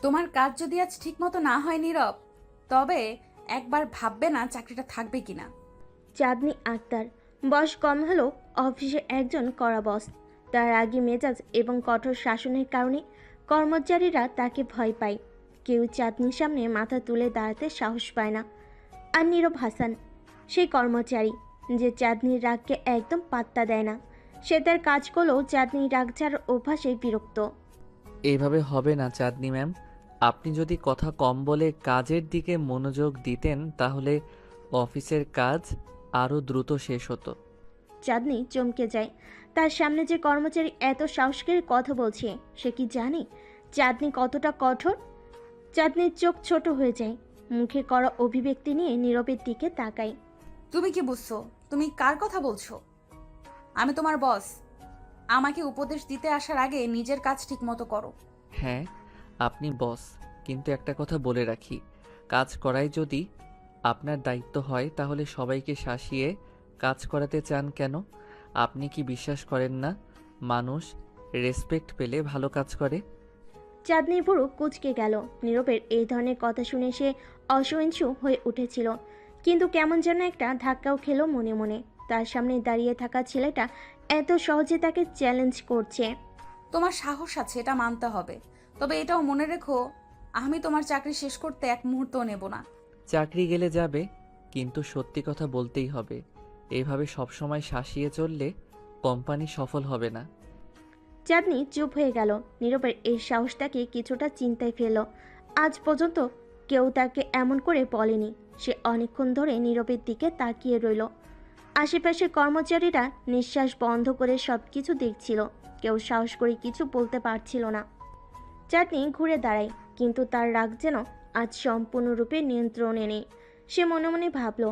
তোমার কাজ যদি আজ ঠিক মতো না হয় নীরব, তবে একবার ভাববে না চাকরিটা থাকবে কিনা। চাঁদনি আক্তার বয়স কম হলেও অফিসে একজন কড়া বস। তার রাগী মেজাজ এবং কঠোর শাসনের কারণে কর্মচারীরা তাকে ভয় পায়। কেউ চাঁদনির সামনে মাথা তুলে দাঁড়াতে সাহস পায় না। আর নীরব হাসান সেই কর্মচারী যে চাঁদনির রাগকে একদম পাত্তা দেয় না। সে তার কাজ করলেও চাঁদনির রাগ ছাড়ার অভ্যাসে বিরক্ত। এইভাবে হবে না চাঁদনি ম্যাম। আপনি যদি কথা কম বলে কাজের দিকে মনোযোগ দিতেন তাহলে অফিসের কাজ আরও দ্রুত শেষ হতো। চাঁদনি চমকে যায়। তার সামনে যে কর্মচারী এত সাহস করে কথা বলছে, সে কি জানে চাঁদনি কতটা কঠোর? চাঁদনির চোখ ছোট হয়ে যায়। মুখে করা অভিব্যক্তি নিয়ে নীরবের দিকে তাকায়। তুমি কি বুঝছো? তুমি কার কথা বলছো? আমি তোমার বস। আমাকে উপদেশ দিতে আসার আগে নিজের কাজ ঠিক মতো করো। হ্যাঁ, আপনি বস, কিন্তু একটা কথা বলে রাখি, কাজ করাই যদি আপনার দায়িত্ব হয় তাহলে সবাইকে শাসিয়ে কাজ করাতে চান কেন? আপনি কি বিশ্বাস করেন না মানুষ রেসপেক্ট পেলে ভালো কাজ করে? চাঁদনির ভুরু কুঁচকে গেল। নীরবের এই ধরনের কথা শুনে সে অসহিষ্ণু হয়ে উঠেছিল, কিন্তু কেমন যেন একটা ধাক্কাও খেলো মনে মনে। তার সামনে দাঁড়িয়ে থাকা ছেলেটা এত সহজে তাকে চ্যালেঞ্জ করছে। তোমার সাহস আছে, এটা মানতে হবে। তবে এটাও মনে রেখো, আমি তোমার চাকরি শেষ করতে এক মুহূর্তও নেব না। চাকরি গেলে যাবে, কিন্তু সত্যি কথা বলতেই হবে। এইভাবে সবসময় শাসিয়ে চললে কোম্পানি সফল হবে না। চাঁদনি চুপ হয়ে গেল। নীরবের এই সাহসটাকে কিছুটা চিন্তায় ফেলল। আজ পর্যন্ত কেউ তাকে এমন করে বলেনি। সে অনেকক্ষণ ধরে নীরবের দিকে তাকিয়ে রইল। আশেপাশের কর্মচারীরা নিঃশ্বাস বন্ধ করে সবকিছু দেখছিল। কেউ সাহস করে কিছু বলতে পারছিল না। চাঁদনি ঘুরে দাঁড়ায়, কিন্তু তার রাগ যেন আজ সম্পূর্ণরূপে নিয়ন্ত্রণে নেই। সে মনে মনে ভাবল,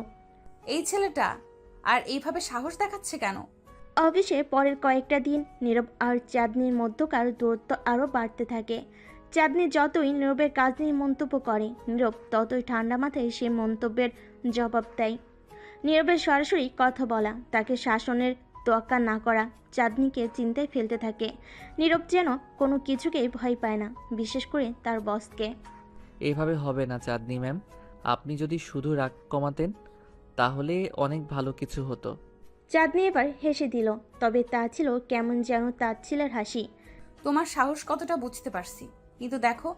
এই ছেলেটা আর এইভাবে সাহস দেখাচ্ছে কেন? অফিসে পরের কয়েকটা দিন নীরব আর চাঁদনির মধ্যকার দূরত্ব আরও বাড়তে থাকে। চাঁদনি যতই নীরবের কাজ নিয়ে মন্তব্য করে, নীরব ততই ঠান্ডা মাথায় সে মন্তব্যের জবাব দেয়। নীরবের সরাসরি কথা বলা, তাকে শাসনের তোয়াক্কা না করা চাঁদনিকে চিন্তায় ফেলতে থাকে। নীরব যেন কোনো কিছুকেই ভয় পায় না, বিশেষ করে তার বসকে। এইভাবে হবে না চাঁদনি ম্যাম। আপনি যদি শুধু রাগ কমাতেন তাহলে অনেক ভালো কিছু হতো। চাঁদনি এবার হেসে দিল, তবে তা ছিল কেমন যেন তাচ্ছিলের হাসি। তোমার সাহস কতটা বুঝতে পারছি, কিন্তু দেখো,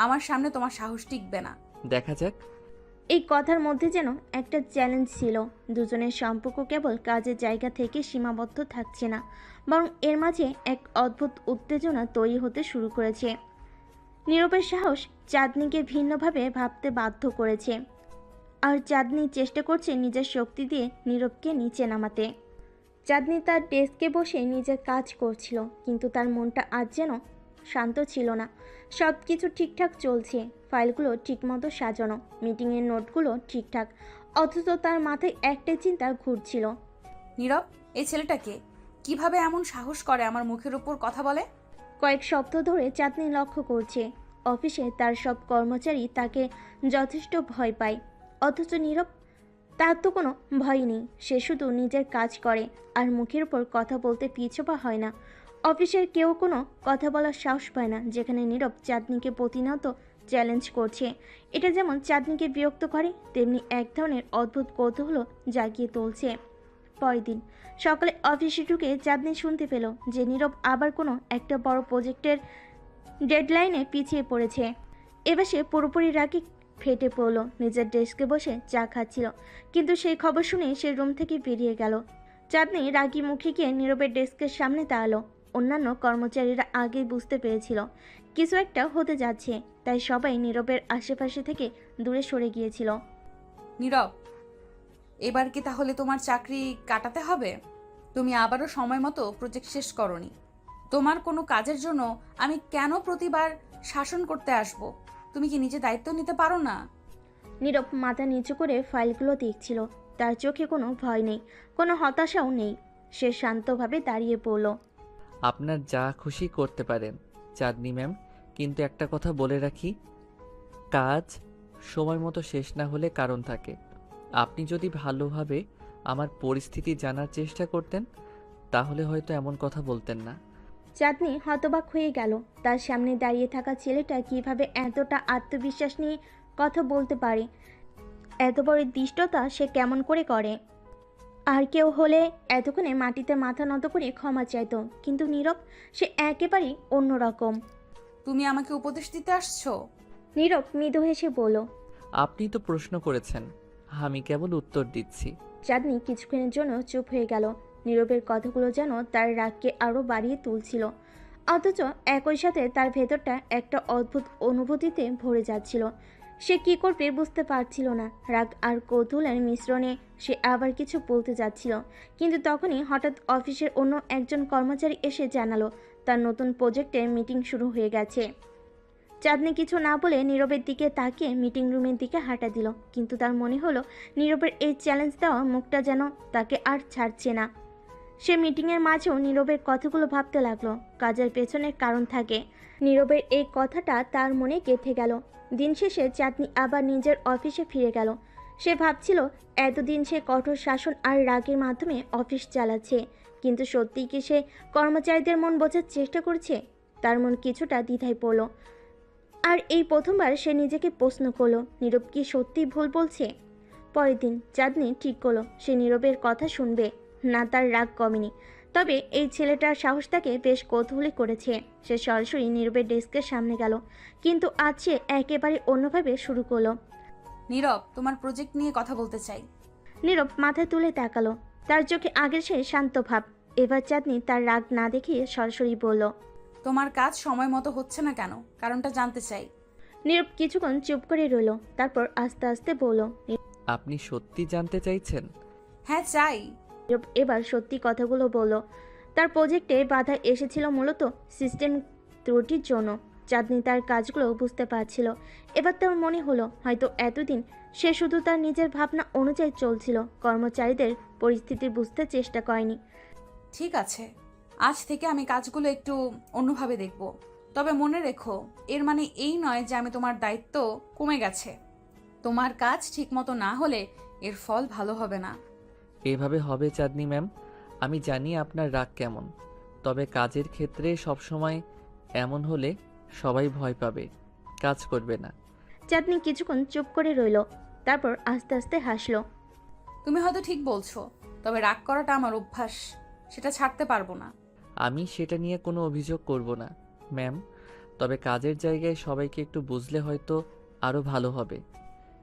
আমার সামনে তোমার সাহস টিকবে না। দেখা যাক। এই কথার মধ্যে যেন একটা চ্যালেঞ্জ ছিল। দুজনের সম্পর্ক কেবল কাজের জায়গা থেকে সীমাবদ্ধ থাকছে না, বরং এর মাঝে এক অদ্ভুত উত্তেজনা তৈরি হতে শুরু করেছে। নীরবের সাহস চাঁদনিকে ভিন্নভাবে ভাবতে বাধ্য করেছে, আর চাঁদনি চেষ্টা করছে নিজের শক্তি দিয়ে নীরবকে নিচে নামাতে। চাঁদনি তার ডেস্কে বসে নিজের কাজ করছিল, কিন্তু তার মনটা আজ যেন শান্ত ছিল না। সব কিছু ঠিকঠাক চলছে, ফাইলগুলো ঠিকমতো সাজানো, মিটিংয়ের নোটগুলো ঠিকঠাক, অথচ তার মাথায় একটাই চিন্তা ঘুরছিল। নীরব, এই ছেলেটাকে কিভাবে এমন সাহস করে আমার মুখের উপর কথা বলে? কয়েক সপ্তাহ ধরে চাঁদনি লক্ষ্য করছে, অফিসে তার সব কর্মচারী তাকে যথেষ্ট ভয় পায়, অথচ নীরব, তার তো কোনো ভয় নেই। সে শুধু নিজের কাজ করে আর মুখের উপর কথা বলতে পিছপা হয় না। অফিসের কেউ কোনো কথা বলার সাহস পায় না, যেখানে নীরব চাঁদনিকে প্রতিনিয়ত চ্যালেঞ্জ করছে। এটা যেমন চাঁদনিকে বিরক্ত করে, তেমনি এক ধরনের অদ্ভুত কৌতূহল জাগিয়ে তুলছে। পরের দিন সকালে অফিসে ঢুকে চাঁদনি শুনতে পেল যে নীরব আবার কোনো একটা বড় প্রজেক্টের ডেডলাইনে পিছিয়ে পড়েছে। এবার সে পুরোপুরি রাগে ফেটে পড়ল। নিজের ডেস্কে বসে চা খাচ্ছিল, কিন্তু সেই খবর শুনে সে রুম থেকে বেরিয়ে গেল। চাঁদনি রাগী মুখে গিয়ে নীরবের ডেস্কের সামনে দাঁড়ালো। অন্যান্য কর্মচারীরা আগেই বুঝতে পেরেছিল কিছু একটা হতে যাচ্ছে, তাই সবাই নীরবের আশেপাশে থেকে দূরে সরে গিয়েছিল। নীরব, এবার কি তাহলে তোমার চাকরি কাটাতে হবে? তুমি আবারও সময় মতো প্রজেক্ট শেষ করনি। তোমার কোনো কাজের জন্য আমি কেন প্রতিবার শাসন করতে আসব? তুমি কি নিজে দায়িত্ব নিতে পারো না? নীরব মাথা নিচু করে ফাইলগুলো দেখছিল। তার চোখে কোনো ভয় নেই, কোনো হতাশাও নেই। সে শান্তভাবে দাঁড়িয়ে পড়ল। আপনার যা খুশি করতে পারেন চাঁদনি ম্যাম, কিন্তু একটা কথা বলে রাখি, কাজ সময় মতো শেষ না হলে কারণ থাকে। আপনি যদি ভালোভাবে আমার পরিস্থিতি জানার চেষ্টা করতেন তাহলে হয়তো এমন কথা বলতেন না। চাঁদনি হতবাক হয়ে গেল। তার সামনে দাঁড়িয়ে থাকা ছেলেটা কিভাবে এতটা আত্মবিশ্বাস নিয়ে কথা বলতে পারে, এত বড় দৃষ্টতা সে কেমন করে করে। আর কেউ হলে এতক্ষণে মাটিতে মাথা নত করে ক্ষমা চাইতো, কিন্তু নীরব সে একেবারেই অন্যরকম। তুমি আমাকে উপদেশ দিতে আসছো? নীরব মৃদু হেসে বলল। আপনি তো প্রশ্ন করেছেন, আমি কেবল উত্তর দিচ্ছি। চাঁদনি কিছুক্ষণের জন্য চুপ হয়ে গেল। নীরবের কথাগুলো যেন তার রাগকে আরো বাড়িয়ে তুলছিল, অথচ একই সাথে তার ভেতরটা একটা অদ্ভুত অনুভূতিতে ভরে যাচ্ছিল। সে কি করবে বুঝতে পারছিল না। রাগ আর কৌতূহলের মিশ্রণে সে আবার কিছু বলতে যাচ্ছিল, কিন্তু তখনই হঠাৎ অফিসের অন্য একজন কর্মচারী এসে জানালো তার নতুন প্রজেক্টের মিটিং শুরু হয়ে গেছে। চাঁদনি কিছু না বলে নীরবের দিকে তাকিয়ে মিটিং রুমের দিকে হাঁটা দিল, কিন্তু তার মনে হলো নীরবের এই চ্যালেঞ্জ দেওয়া মুখটা যেন তাকে আর ছাড়ছে না। সে মিটিংয়ের মাঝেও নীরবের কথাগুলো ভাবতে লাগলো। কাজের পেছনের কারণ থাকে, নীরবের এই কথাটা তার মনে গেঁথে গেল। দিন শেষে চাঁদনি আবার নিজের অফিসে ফিরে গেল। সে ভাবছিল এতদিন সে কঠোর শাসন আর রাগের মাধ্যমে অফিস চালাচ্ছে, কিন্তু সত্যিই কি সে কর্মচারীদের মন বোঝার চেষ্টা করছে? তার মন কিছুটা দ্বিধায় পড়ল। আর এই প্রথমবার সে নিজেকে প্রশ্ন করলো, নীরব কি সত্যি ভুল বলছে? পরের দিন চাঁদনি ঠিক করলো সে নীরবের কথা শুনবে না। তার রাগ কমেনি, তবে এই ছেলেটার সাহস তাকে বেশ কৌতূহলী করেছে। সে সরাসরি নীরবের ডেস্কের সামনে গেল, কিন্তু আজ সে একেবারে অন্যভাবে শুরু করলো। নীরব, তোমার প্রজেক্ট নিয়ে কথা বলতে চাই। নীরব মাথা তুলে তাকালো, তার চোখে আগের সে শান্ত ভাব। এবার চাঁদনি তার রাগ না দেখিয়ে সরাসরি বলল, তোমার কাজ সময় মতো হচ্ছে না কেন? কারণটা জানতে চাই। নীরব কিছুক্ষণ চুপ করে রইল, তারপর আস্তে আস্তে বলল। আপনি সত্যি জানতে চাইছেন? হ্যাঁ, চাই। নীরব এবার সত্যি কথাগুলো বলল। তার প্রজেক্টে বাধা এসেছিল মূলত সিস্টেম ত্রুটির জন্য। চাঁদনি তার কাজগুলো বুঝতে পারছিল। এবার তার মনে হলো হয়তো এতদিন সে শুধু তার নিজের ভাবনা অনুযায়ী চলছিল, কর্মচারীদের পরিস্থিতি বুঝতে চেষ্টা করেনি। ঠিক আছে, আজ থেকে আমি কাজগুলো একটু অন্যভাবে দেখব। তবে মনে রেখো, এর মানে এই নয় যে আমি তোমার দায়িত্ব কমে গেছে। তোমার কাজ ঠিকমতো না হলে এর ফল ভালো হবে না। এভাবে হবে চাঁদনি ম্যাম। আমি জানি আপনার রাগ কেমন, তবে কাজের ক্ষেত্রে সবসময় এমন হলে সবাই ভয় পাবে, কাজ করবে না। চাঁদনি কিছুক্ষণ চুপ করে রইল, তারপর আস্তে আস্তে হাসলো। তুমি হয়তো ঠিক বলছো, তবে রাগ করাটা আমার অভ্যাস, সেটা ছাড়তে পারবো না। আমি সেটা নিয়ে কোনো অভিযোগ করব না ম্যাম, তবে কাজের জায়গায় সবাইকে একটু বুঝলে হয়তো আরও ভালো হবে।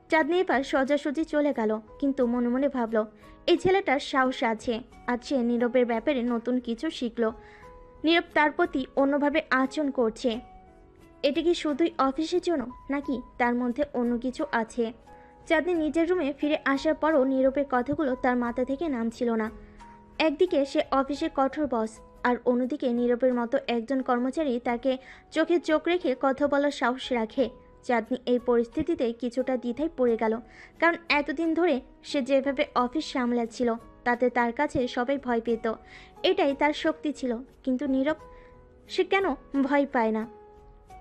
চাঁদনি এবার সোজাসুজি চলে গেল, কিন্তু মনে মনে ভাবলো এই ছেলেটার সাহস আছে। আজ সে নীরবের ব্যাপারে নতুন কিছু শিখলো। নীরব তার প্রতি অন্যভাবে আচরণ করছে। এটা কি শুধুই অফিসের জন্য, নাকি তার মধ্যে অন্য কিছু আছে? চাঁদনি নিজের রুমে ফিরে আসার পরও নীরবের কথাগুলো তার মাথা থেকে নামছিল না। একদিকে সে অফিসের কঠোর বস, আর অন্যদিকে নীরবের মতো একজন কর্মচারী তাকে চোখে চোখ রেখে কথা বলার সাহস রাখে। চাঁদনি এই পরিস্থিতিতে কিছুটা দ্বিধায় পড়ে গেল, কারণ এতদিন ধরে সে যেভাবে অফিস সামলাচ্ছিল তাতে তার কাছে সবাই ভয় পেত। এটাই তার শক্তি ছিল। কিন্তু নীরব, সে কেন ভয় পায় না,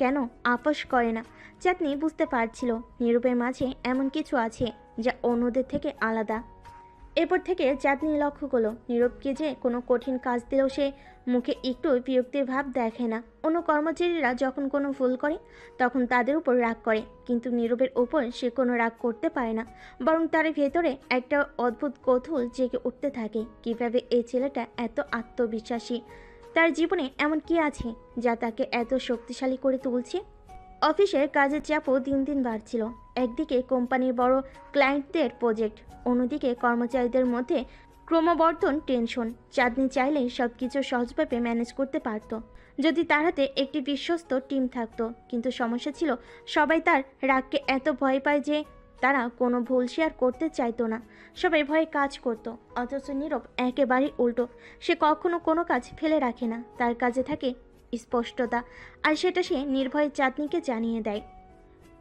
কেন আপোষ করে না? চাঁদনি বুঝতে পারছিল নীরবের মাঝে এমন কিছু আছে যা অন্যদের থেকে আলাদা। এরপর থেকে চাঁদনি লক্ষ্য করলো নীরবকে যে কোনো কঠিন কাজ দিলেও সে মুখে একটু বিরক্তির ভাব দেখে না। অন্য কর্মচারীরা যখন কোনো ভুল করে তখন তাদের উপর রাগ করে, কিন্তু নীরবের উপর সে কোনো রাগ করতে পারে না, বরং তার ভেতরে একটা অদ্ভুত কৌতূহল জেগে উঠতে থাকে। কিভাবে এই ছেলেটা এত আত্মবিশ্বাসী? তার জীবনে এমন কি আছে যা তাকে এত শক্তিশালী করে তুলছে? অফিসের কাজের চাপও দিন দিন বাড়ছিল। একদিকে কোম্পানির বড় ক্লায়েন্টদের প্রজেক্ট, অন্যদিকে কর্মচারীদের মধ্যে ক্রমবর্ধমান টেনশন। চাঁদনি চাইলেই সব কিছু সহজভাবে ম্যানেজ করতে পারত যদি তার হাতে একটি বিশ্বস্ত টিম থাকতো, কিন্তু সমস্যা ছিল সবাই তার রাগকে এত ভয় পায় যে তারা কোনো ভুল শেয়ার করতে চাইতো না। সবাই ভয়ে কাজ করত, অথচ নীরব একেবারেই উল্টো। সে কখনো কোনো কাজ ফেলে রাখে না, তার কাজে থাকে স্পষ্টতা, আর সেটা সে নির্ভয়ে চাঁদনিকে জানিয়ে দেয়।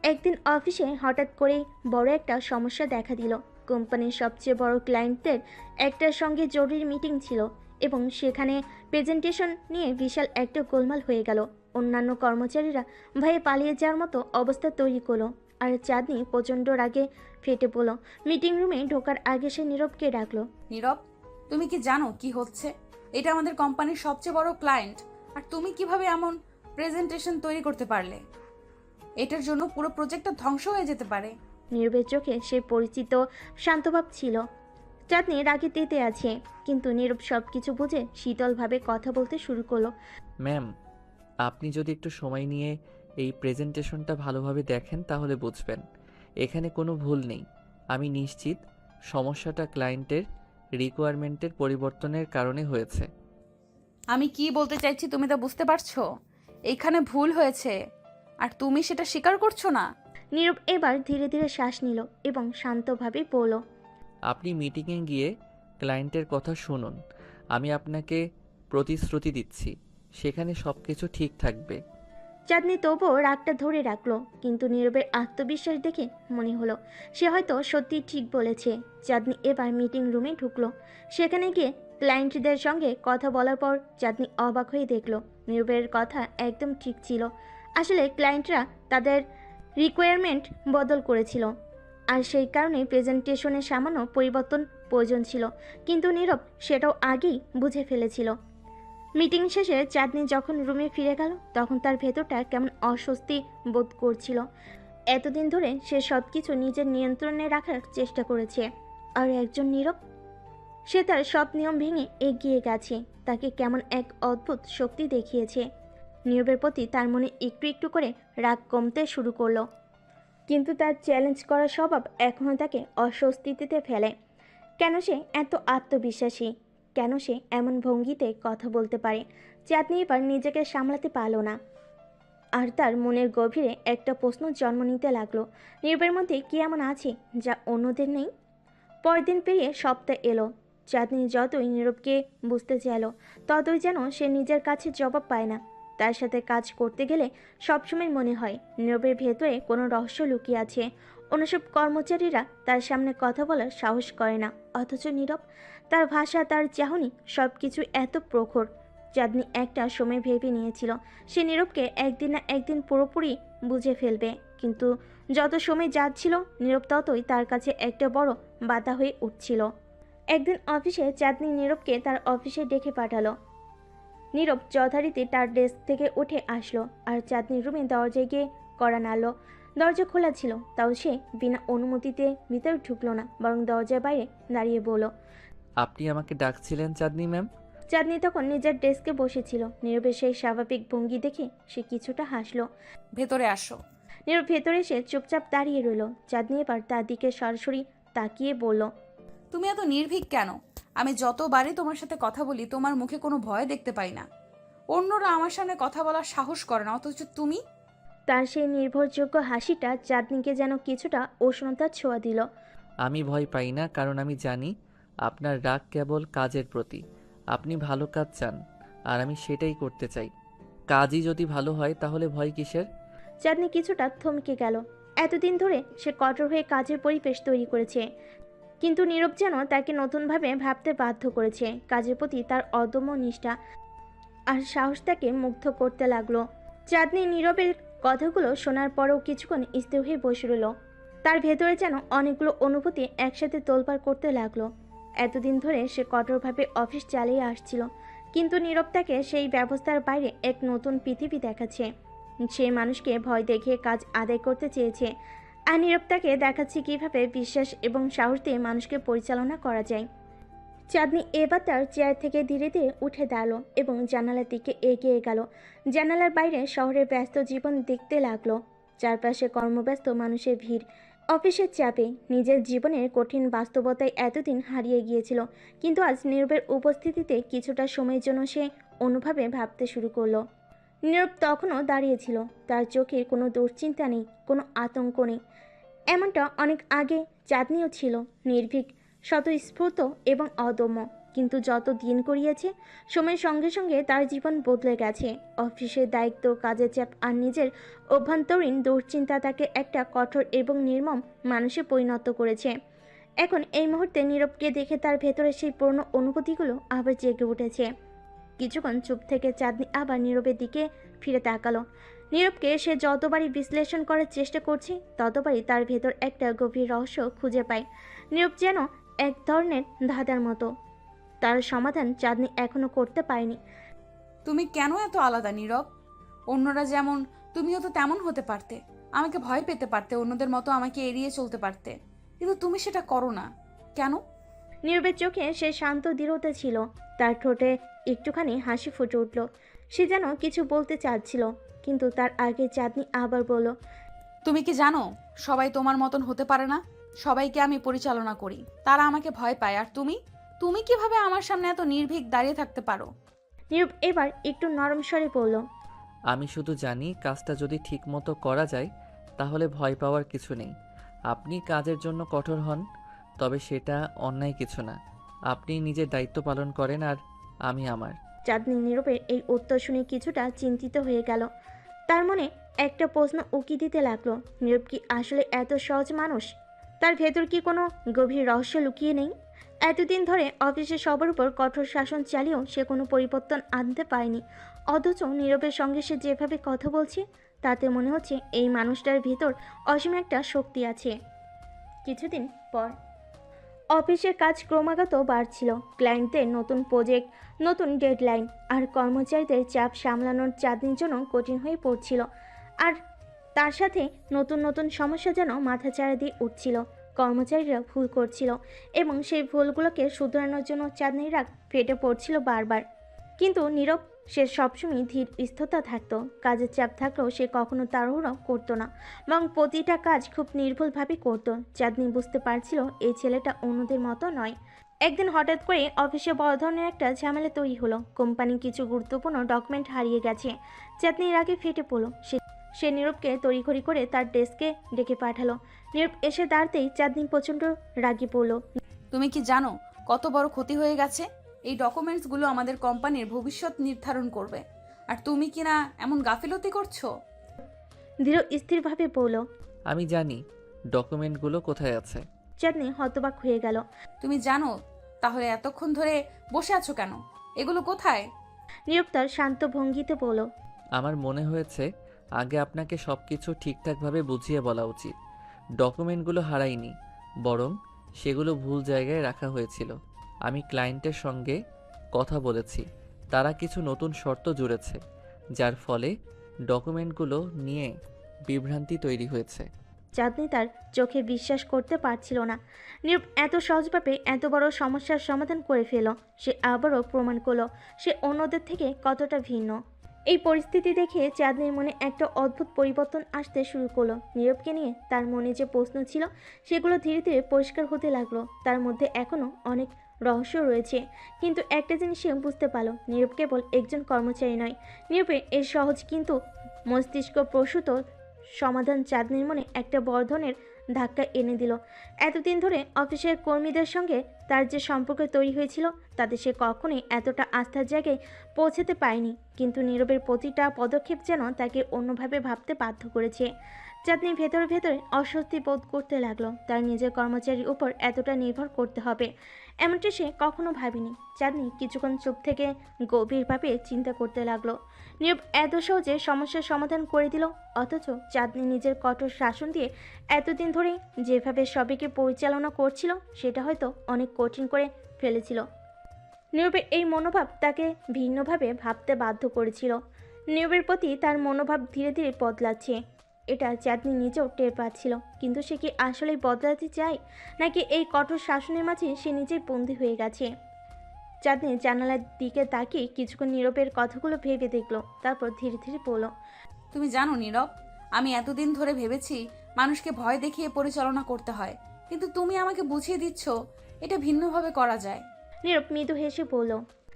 একদিন অফিসে হঠাৎ করেই বড় একটা সমস্যা দেখা দিল। কোম্পানির সবচেয়ে বড় ক্লায়েন্টদের একটার সঙ্গে জরুরি মিটিং ছিল, এবং সেখানে প্রেজেন্টেশন নিয়ে বিশাল একটা গোলমাল হয়ে গেল। অন্যান্য কর্মচারীরা ভয়ে পালিয়ে যাওয়ার মতো অবস্থা তৈরি করলো, আর চাঁদনি প্রচণ্ড রাগে ফেটে পড়ল। মিটিং রুমে ঢোকার আগে সে নীরবকে ডাকলো। নীরব, তুমি কি জানো কি হচ্ছে? এটা আমাদের কোম্পানির সবচেয়ে বড় ক্লায়েন্ট, আর তুমি কিভাবে এমন প্রেজেন্টেশন তৈরি করতে পারলে? এটার জন্য পুরো প্রজেক্টটা ধ্বংস হয়ে যেতে পারে। নীরবের চোখে সে পরিচিত শান্তভাব ছিল। চাঁদনি রাগে তেতে আছে, কিন্তু নীরব সব কিছু বুঝে শীতলভাবে কথা বলতে শুরু করলো। ম্যাম, আপনি যদি একটু সময় নিয়ে এই প্রেজেন্টেশনটা ভালোভাবে দেখেন তাহলে বুঝবেন এখানে কোনো ভুল নেই। আমি নিশ্চিত সমস্যাটা ক্লায়েন্টের রিকোয়ারমেন্টের পরিবর্তনের কারণে হয়েছে। আমি কি বলতে চাইছি তুমি তা বুঝতে পারছো? এইখানে ভুল হয়েছে আর তুমি সেটা স্বীকার করছো না। নীরব এবার ধীরে ধীরে শ্বাস নিল এবং শান্তভাবে বলল, আপনি মিটিংয়ে গিয়ে ক্লায়েন্টের কথা শুনুন। আমি আপনাকে প্রতিশ্রুতি দিচ্ছি সেখানে সব কিছু ঠিক থাকবে। চাঁদনি তবুও রাগটা ধরে রাখলো, কিন্তু নীরবের আত্মবিশ্বাস দেখে মনে হলো সে হয়তো সত্যি ঠিক বলেছে। চাঁদনি এবার মিটিং রুমে ঢুকলো। সেখানে গিয়ে ক্লায়েন্টদের সঙ্গে কথা বলার পর চাঁদনি অবাক হয়ে দেখলো নীরবের কথা একদম ঠিক ছিল। আসলে ক্লায়েন্টরা তাদের রিকোয়ারমেন্ট বদল করেছিল, আর সেই কারণে প্রেজেন্টেশনে সামান্য পরিবর্তন প্রয়োজন ছিল, কিন্তু নীরব সেটাও আগেই বুঝে ফেলেছিল। মিটিং শেষে চাঁদনি যখন রুমে ফিরে গেল তখন তার ভেতরটা কেমন অস্বস্তি বোধ করছিল। এতদিন ধরে সে সব কিছু নিজের নিয়ন্ত্রণে রাখার চেষ্টা করেছে, আর একজন নীরব, সে তার সব নিয়ম ভেঙে এগিয়ে গেছে, তাকে কেমন এক অদ্ভুত শক্তি দেখিয়েছে। নীরবের প্রতি তার মনে একটু একটু করে রাগ কমতে শুরু করলো, কিন্তু তার চ্যালেঞ্জ করার স্বভাব এখনও তাকে অস্বস্তিতে ফেলে। কেন সে এত আত্মবিশ্বাসী? কেন সে এমন ভঙ্গিতে কথা বলতে পারে? চাঁদনি এবার নিজেকে সামলাতে পারল না, আর তার মনের গভীরে একটা প্রশ্ন জন্ম নিতে লাগলো, নীরবের মধ্যে কি এমন আছে যা অন্যদের নেই? পরের দিন পেরিয়ে সপ্তাহ এলো। চাঁদনি যতই নীরবকে বুঝতে চাইল ততই যেন সে নিজের কাছে জবাব পায় না। তার সাথে কাজ করতে গেলে সবসময় মনে হয় নীরবের ভেতরে কোনো রহস্য লুকিয়ে আছে। অন্যসব কর্মচারীরা তার সামনে কথা বলার সাহস করে না, অথচ নীরব, তার ভাষা, তার চাহনি, সব কিছু এত প্রখর। চাঁদনি একটা সময় ভেবে নিয়েছিল সে নীরবকে একদিন না একদিন পুরোপুরি বুঝে ফেলবে, কিন্তু যত সময় যাচ্ছিল নীরব ততই তার কাছে একটা বড় বাধা হয়ে উঠছিল। একদিন অফিসে চাঁদনি নীরবকে তার অফিসে ডেকে পাঠালো। নীরব যথারীতি তার ডেস্ক থেকে উঠে আসলো আর চাঁদনির রুমে দরজায় গিয়ে কড়া নাড়ল। দরজা খোলা ছিল, তাও সে বিনা অনুমতিতে ভিতরে ঢুকলো না, বরং দরজার বাইরে দাঁড়িয়ে বলল, আপনি আমাকে ডাকছিলেন চাঁদনি ম্যাম? চাঁদনি তখন নিজের ডেস্কে বসেছিল। নীরবের সেই স্বাভাবিক ভঙ্গি দেখে সে কিছুটা হাসলো। ভেতরে আসো। নীরব ভেতরে এসে চুপচাপ দাঁড়িয়ে রইল। চাঁদনি এবার তার দিকে সরাসরি তাকিয়ে বলল, তুমি এত নির্ভীক কেন? আমি যতবারই তোমার সাথে কথা বলি তোমার মুখে কোনো ভয় দেখতে পাই না। অন্যরা আমার সামনে কথা বলার সাহস করে না, অথচ তুমি। তার সেই নির্ভরযোগ্য হাসিটা চাঁদনিকে যেন কিছুটা উষ্ণতার ছোঁয়া দিল। আমি ভয় পাই না, কারণ আমি জানি আপনার রাগ কেবল কাজের প্রতি। আপনি ভালো কাজ চান আর আমি সেটাই করতে চাই। কাজই যদি ভালো হয় তাহলে ভয় কিসের? চাঁদনি কিছুটা থমকে গেল। এতদিন ধরে সে কঠোর হয়ে কাজের পরিবেশ তৈরি করেছে, কিন্তু নীরব যেন তাকে নতুনভাবে ভাবতে বাধ্য করেছে। কাজের প্রতি তার অদম্য নিষ্ঠা আর সাহস তাকে মুগ্ধ করতে লাগলো। চাঁদনি নীরবের কথাগুলো শোনার পরেও কিছুক্ষণ স্থির হয়ে বসে রইল। তার ভেতরে যেন অনেকগুলো অনুভূতি একসাথে তোলপাড় করতে লাগলো। এতদিন ধরে সে কঠোরভাবে অফিস চালিয়ে আসছিল, কিন্তু নীরব তাকে সেই ব্যবস্থার বাইরে এক নতুন পৃথিবী দেখাচ্ছে। সে মানুষকে ভয় দেখিয়ে কাজ আদায় করতে চেয়েছে, আর নীরব তাকে দেখাচ্ছে কিভাবে বিশ্বাস এবং সাহস দিয়ে মানুষকে পরিচালনা করা যায়। চাঁদনি এবার তার চেয়ার থেকে ধীরে ধীরে উঠে দাঁড়ালো এবং জানালার দিকে এগিয়ে গেল। জানালার বাইরে শহরের ব্যস্ত জীবন দেখতে লাগলো। চারপাশে কর্মব্যস্ত মানুষের ভিড়, অফিসের চাপে নিজের জীবনের কঠিন বাস্তবতায় এতদিন হারিয়ে গিয়েছিল, কিন্তু আজ নীরবের উপস্থিতিতে কিছুটা সময়ের জন্য সে অনুভবে ভাবতে শুরু করলো। নীরব তখনও দাঁড়িয়েছিল, তার চোখে কোনো দুশ্চিন্তা নেই, কোনো আতঙ্ক নেই। এমনটা অনেক আগে চাঁদনিও ছিল, নির্ভীক, স্বতঃস্ফূর্ত এবং অদম্য। কিন্তু যত দিন গড়িয়েছে সময়ের সঙ্গে সঙ্গে তার জীবন বদলে গেছে। অফিসের দায়িত্ব, কাজের চাপ আর নিজের অভ্যন্তরীণ দুশ্চিন্তা তাকে একটা কঠোর এবং নির্মম মানুষে পরিণত করেছে। এখন এই মুহূর্তে নীরবকে দেখে তার ভেতরে সেই পুরনো অনুভূতিগুলো আবার জেগে উঠেছে। কিছুক্ষণ চুপ থেকে চাঁদনি আবার নীরবের দিকে ফিরে তাকালো। নীরবকে সে যতবারই বিশ্লেষণ করার চেষ্টা করছে ততবারই তার ভেতর একটা গভীর রহস্য খুঁজে পায়। নীরব যেন এক ধরনের ধাঁধার মতো, তার সমাধান চাঁদনি এখনো করতে পারেনি। তুমি কেন এত আলাদা নীরব? অন্যরা যেমন, তুমিও তো তেমন হতে পারতে। আমাকে ভয় পেতে পারতে, অন্যদের মতো আমাকে এড়িয়ে চলতে পারতে, কিন্তু তুমি সেটা করো না কেন? নীরবের চোখে সে শান্ত দৃঢ়তা ছিল। তার ঠোঁটে একটুখানি হাসি ফুটে উঠল। সে যেন কিছু বলতে চাচ্ছিল, কিন্তু তার আগে চাঁদনি আবার বলল, তুমি কি জানো সবাই তোমার মতন হতে পারে না? সবাইকে আমি পরিচালনা করি, তারা আমাকে ভয় পায়। আর তুমি তুমি কিভাবে আমার সামনে এত নির্ভীক দাঁড়িয়ে থাকতে পারো? নীরব এবার একটু নরম স্বরে বলল, আমি শুধু জানি কাজটা যদি ঠিকমতো করা যায় তাহলে ভয় পাওয়ার কিছু নেই। আপনি কাজের জন্য কঠোর হন, তবে সেটা অন্যায় কিছু না। আপনি নিজের দায়িত্ব পালন করেন আর আমি আমার। চাঁদনি নীরবের এই উত্তর শুনে কিছুটা চিন্তিত হয়ে গেল। তার মনে একটা প্রশ্ন উকি দিতে লাগলো, নীরব কি আসলে এত সহজ মানুষ? তার ভেতর কি কোনো গভীর রহস্য লুকিয়ে নেই? এতদিন ধরে অফিসে সবার উপর কঠোর শাসন চালিয়েও সে কোনো পরিবর্তন আনতে পারেনি, অথচ নীরবের সঙ্গে সে যেভাবে কথা বলছে তাতে মনে হচ্ছে এই মানুষটার ভিতর অসীম একটা শক্তি আছে। কিছুদিন পর অফিসের কাজ ক্রমাগত বাড়ছিল। ক্লায়েন্টদের নতুন প্রজেক্ট, নতুন ডেডলাইন আর কর্মচারীদের চাপ সামলানোর চাঁদনির জন্য কঠিন হয়ে পড়ছিল। আর তার সাথে নতুন নতুন সমস্যা যেন মাথাচাড়া দিয়ে উঠছিল। কর্মচারীরা ভুল করছিল এবং সেই ভুলগুলোকে শুধরানোর জন্য চাঁদনির রাগ ফেটে পড়ছিল বারবার। কিন্তু নীরব, সে সবসময় ধীর স্থিরতা থাকতো। কাজের চাপ থাকলেও সে কখনো তাড়াহুড়ো করতো না, এবং প্রতিটা কাজ খুব নির্ভুলভাবে করতো। চাঁদনি বুঝতে পারছিল এই ছেলেটা অন্যদের মতো নয়। একদিন হঠাৎ করে অফিসে বড় ধরনের একটা ঝামেলা তৈরি হলো। কোম্পানির কিছু গুরুত্বপূর্ণ ডকুমেন্ট হারিয়ে গেছে। চাঁদনির আগে ফেটে পড়লো। সে নীরবকে তড়িঘড়ি করে তার ডেস্কে ডেকে পাঠালো। নীরব এসে দাঁড়াতেই চাঁদনি প্রচণ্ড রাগি পড়ল। তুমি কি জানো কত বড় ক্ষতি হয়ে গেছে? এই ডকুমেন্টসগুলো আমাদের কোম্পানির ভবিষ্যৎ নির্ধারণ করবে, আর তুমি কি না এমন গাফিলতি করছো? দৃঢ় স্থিরভাবে বলল। আমি জানি ডকুমেন্টগুলো কোথায় আছে। চাঁদনি হতবাক হয়ে গেল। তুমি জানো, তাহলে এতক্ষণ ধরে বসে আছো কেন? এগুলো কোথায়? নীরব তার শান্ত ভঙ্গিতে বলল, আমার মনে হয়েছে আগে আপনাকে সব কিছু ঠিকঠাকভাবে বুঝিয়ে বলা উচিত। ডকুমেন্টগুলো হারায়নি, বরং সেগুলো ভুল জায়গায় রাখা হয়েছিল। আমি ক্লায়েন্টের সঙ্গে কথা বলেছি, তারা কিছু নতুন শর্ত জুড়েছে, যার ফলে ডকুমেন্টগুলো নিয়ে বিভ্রান্তি তৈরি হয়েছে। চাঁদনি তার চোখে বিশ্বাস করতে পারছিল না। নীরব এত সহজভাবে এত বড় সমস্যার সমাধান করে ফেল। সে আবারও প্রমাণ করল সে অন্যদের থেকে কতটা ভিন্ন। এই পরিস্থিতি দেখে চাঁদনির মনে একটা অদ্ভুত পরিবর্তন আসতে শুরু করলো। নীরবকে নিয়ে তার মনে যে প্রশ্ন ছিল সেগুলো ধীরে ধীরে পরিষ্কার হতে লাগলো। তার মধ্যে এখনও অনেক রহস্য রয়েছে, কিন্তু একটা জিনিস সে বুঝতে পারল, নীরব কেবল একজন কর্মচারী নয়। নীরবের এই সহজ কিন্তু মস্তিষ্ক প্রসূত সমাধান চাঁদনির মনে একটা বড় ধরনের ধাক্কা এনে দিল। এতদিন ধরে অফিসের কর্মীদের সঙ্গে তার যে সম্পর্ক তৈরি হয়েছিল তাতে সে কখনোই এতটা আস্থার জায়গায় পৌঁছাতে পারেনি, কিন্তু নীরবের প্রতিটা পদক্ষেপ যেন তাকে অন্যভাবে ভাবতে বাধ্য করেছে। চাঁদনি ভেতরে ভেতরে অস্বস্তি বোধ করতে লাগলো। তার নিজের কর্মচারীর উপর এতটা নির্ভর করতে হবে এমনটি সে কখনো ভাবেনি। চাঁদনি কিছুক্ষণ চুপ থেকে গভীরভাবে চিন্তা করতে লাগলো। নীরব এত সহজে সমস্যার সমাধান করে দিল, অথচ চাঁদনি নিজের কঠোর শাসন দিয়ে এতদিন ধরে যেভাবে সবাইকে পরিচালনা করছিল সেটা হয়তো অনেক কঠিন করে ফেলেছিল। নীরবের এই মনোভাব তাকে ভিন্নভাবে ভাবতে বাধ্য করেছিল। নীরবের প্রতি তার মনোভাব ধীরে ধীরে বদলাচ্ছে, এটা চাঁদনি নিজেও টের পাচ্ছিল। কিন্তু সে কি আসলেই বদলাতে চায়, নাকি এই কঠোর শাসনের মাঝে সে নিজেই বন্দী হয়ে গেছে? চাঁদনি জানালার দিকে তাকিয়ে কিছুক্ষণ নীরবের কথাগুলো ভেবে দেখলো, তারপর ধীরে ধীরে বলল, তুমি জানো নীরব, আমি এতদিন ধরে ভেবেছি মানুষকে ভয় দেখিয়ে পরিচালনা করতে হয়, কিন্তু তুমি আমাকে বুঝিয়ে দিচ্ছ এটা ভিন্নভাবে করা যায়। নীরব মৃদু হেসে বলল,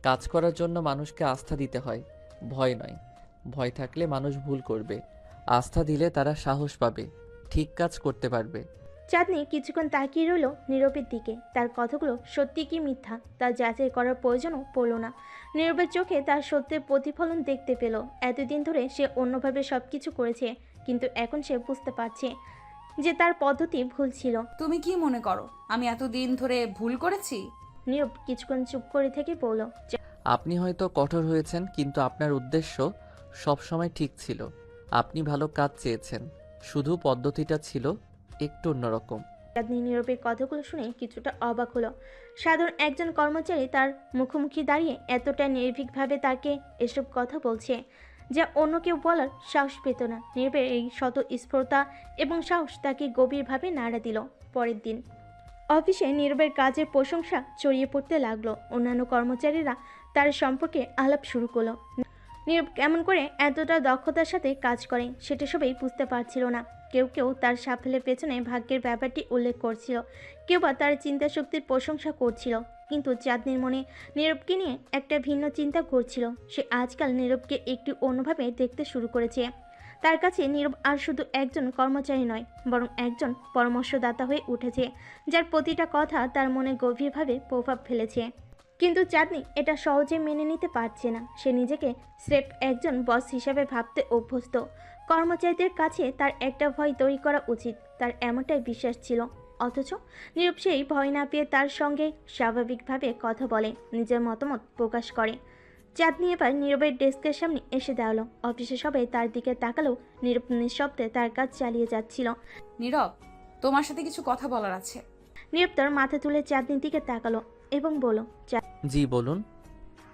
কাজ করার জন্য মানুষকে আস্থা দিতে হয়, ভয় নয়। ভয় থাকলে মানুষ ভুল করবে, আস্থা দিলে তারা সাহস পাবে, ঠিক কাজ করতে পারবে। চাঁদনি কিছুক্ষণ তাকিয়ে রইল নীরবের দিকে। তার কথাগুলো সত্যি কি মিথ্যা তা যাচাই করার প্রয়োজনও পড়ল না। নীরবের চোখে তার সত্যের প্রতিফলন দেখতে পেল। এতদিন ধরে সে অন্যভাবে সব কিছু করেছে, কিন্তু এখন সে বুঝতে পারছে যে তার পদ্ধতি ভুল ছিল। তুমি কি মনে করো আমি এতদিন ধরে ভুল করেছি? নীরব কিছুক্ষণ চুপ করে থেকে বলল, আপনি হয়তো কঠোর হয়েছেন, কিন্তু আপনার উদ্দেশ্য সবসময় ঠিক ছিল। আপনি ভালো কাজ চেয়েছেন, শুধু পদ্ধতিটা ছিল একটু অন্যরকম। চাঁদনি নীরবের কথাগুলো শুনে কিছুটা অবাক হলো। সাধারণ একজন কর্মচারী তার মুখোমুখি দাঁড়িয়ে এতটা নির্ভীকভাবে তাকে এসব কথা বলছে, যা অন্য কেউ বলার সাহস পেত না। নীরবের এই স্বতঃস্ফূর্ততা এবং সাহস তাকে গভীরভাবে নাড়া দিল। পরের দিন অফিসে নীরবের কাজের প্রশংসা ছড়িয়ে পড়তে লাগলো। অন্যান্য কর্মচারীরা তার সম্পর্কে আলাপ শুরু করলো। নীরব কেমন করে এতটা দক্ষতার সাথে কাজ করে সেটা সবাই বুঝতে পারছিল না। কেউ কেউ তার সাফল্যের পেছনে ভাগ্যের ব্যাপারটি উল্লেখ করছিল, কেউ বা তার চিন্তা শক্তির প্রশংসা করছিল। কিন্তু চাঁদনির মনে নীরবকে নিয়ে একটা ভিন্ন চিন্তা ঘুরছিল। সে আজকাল নীরবকে একটু অন্যভাবে দেখতে শুরু করেছে। তার কাছে নীরব আর শুধু একজন কর্মচারী নয়, বরং একজন পরামর্শদাতা হয়ে উঠেছে, যার প্রতিটা কথা তার মনে গভীরভাবে প্রভাব ফেলেছে। কিন্তু চাঁদনি এটা সহজে মেনে নিতে পারছে না। সে নিজেকে স্রেফ একজন বস হিসেবে ভাবতে অভ্যস্ত। কর্মচারীদের কাছে তার একটা ভয় তৈরি করা উচিত, তার এমনটাই বিশ্বাস ছিল। অথচ নীরব সেই ভয় না পেয়ে তার সঙ্গে স্বাভাবিকভাবে কথা বলে, নিজের মতামত প্রকাশ করে। চাঁদনি এবার নীরবের ডেস্কের সামনে এসে দাঁড়ালো। অফিসে সবাই তার দিকে তাকালেও নীরব নিঃশব্দে তার কাজ চালিয়ে যাচ্ছিল। নীরব, তোমার সাথে কিছু কথা বলার আছে। নীরব তার মাথা তুলে চাঁদনির দিকে তাকালো এবং বলল, জি বলুন।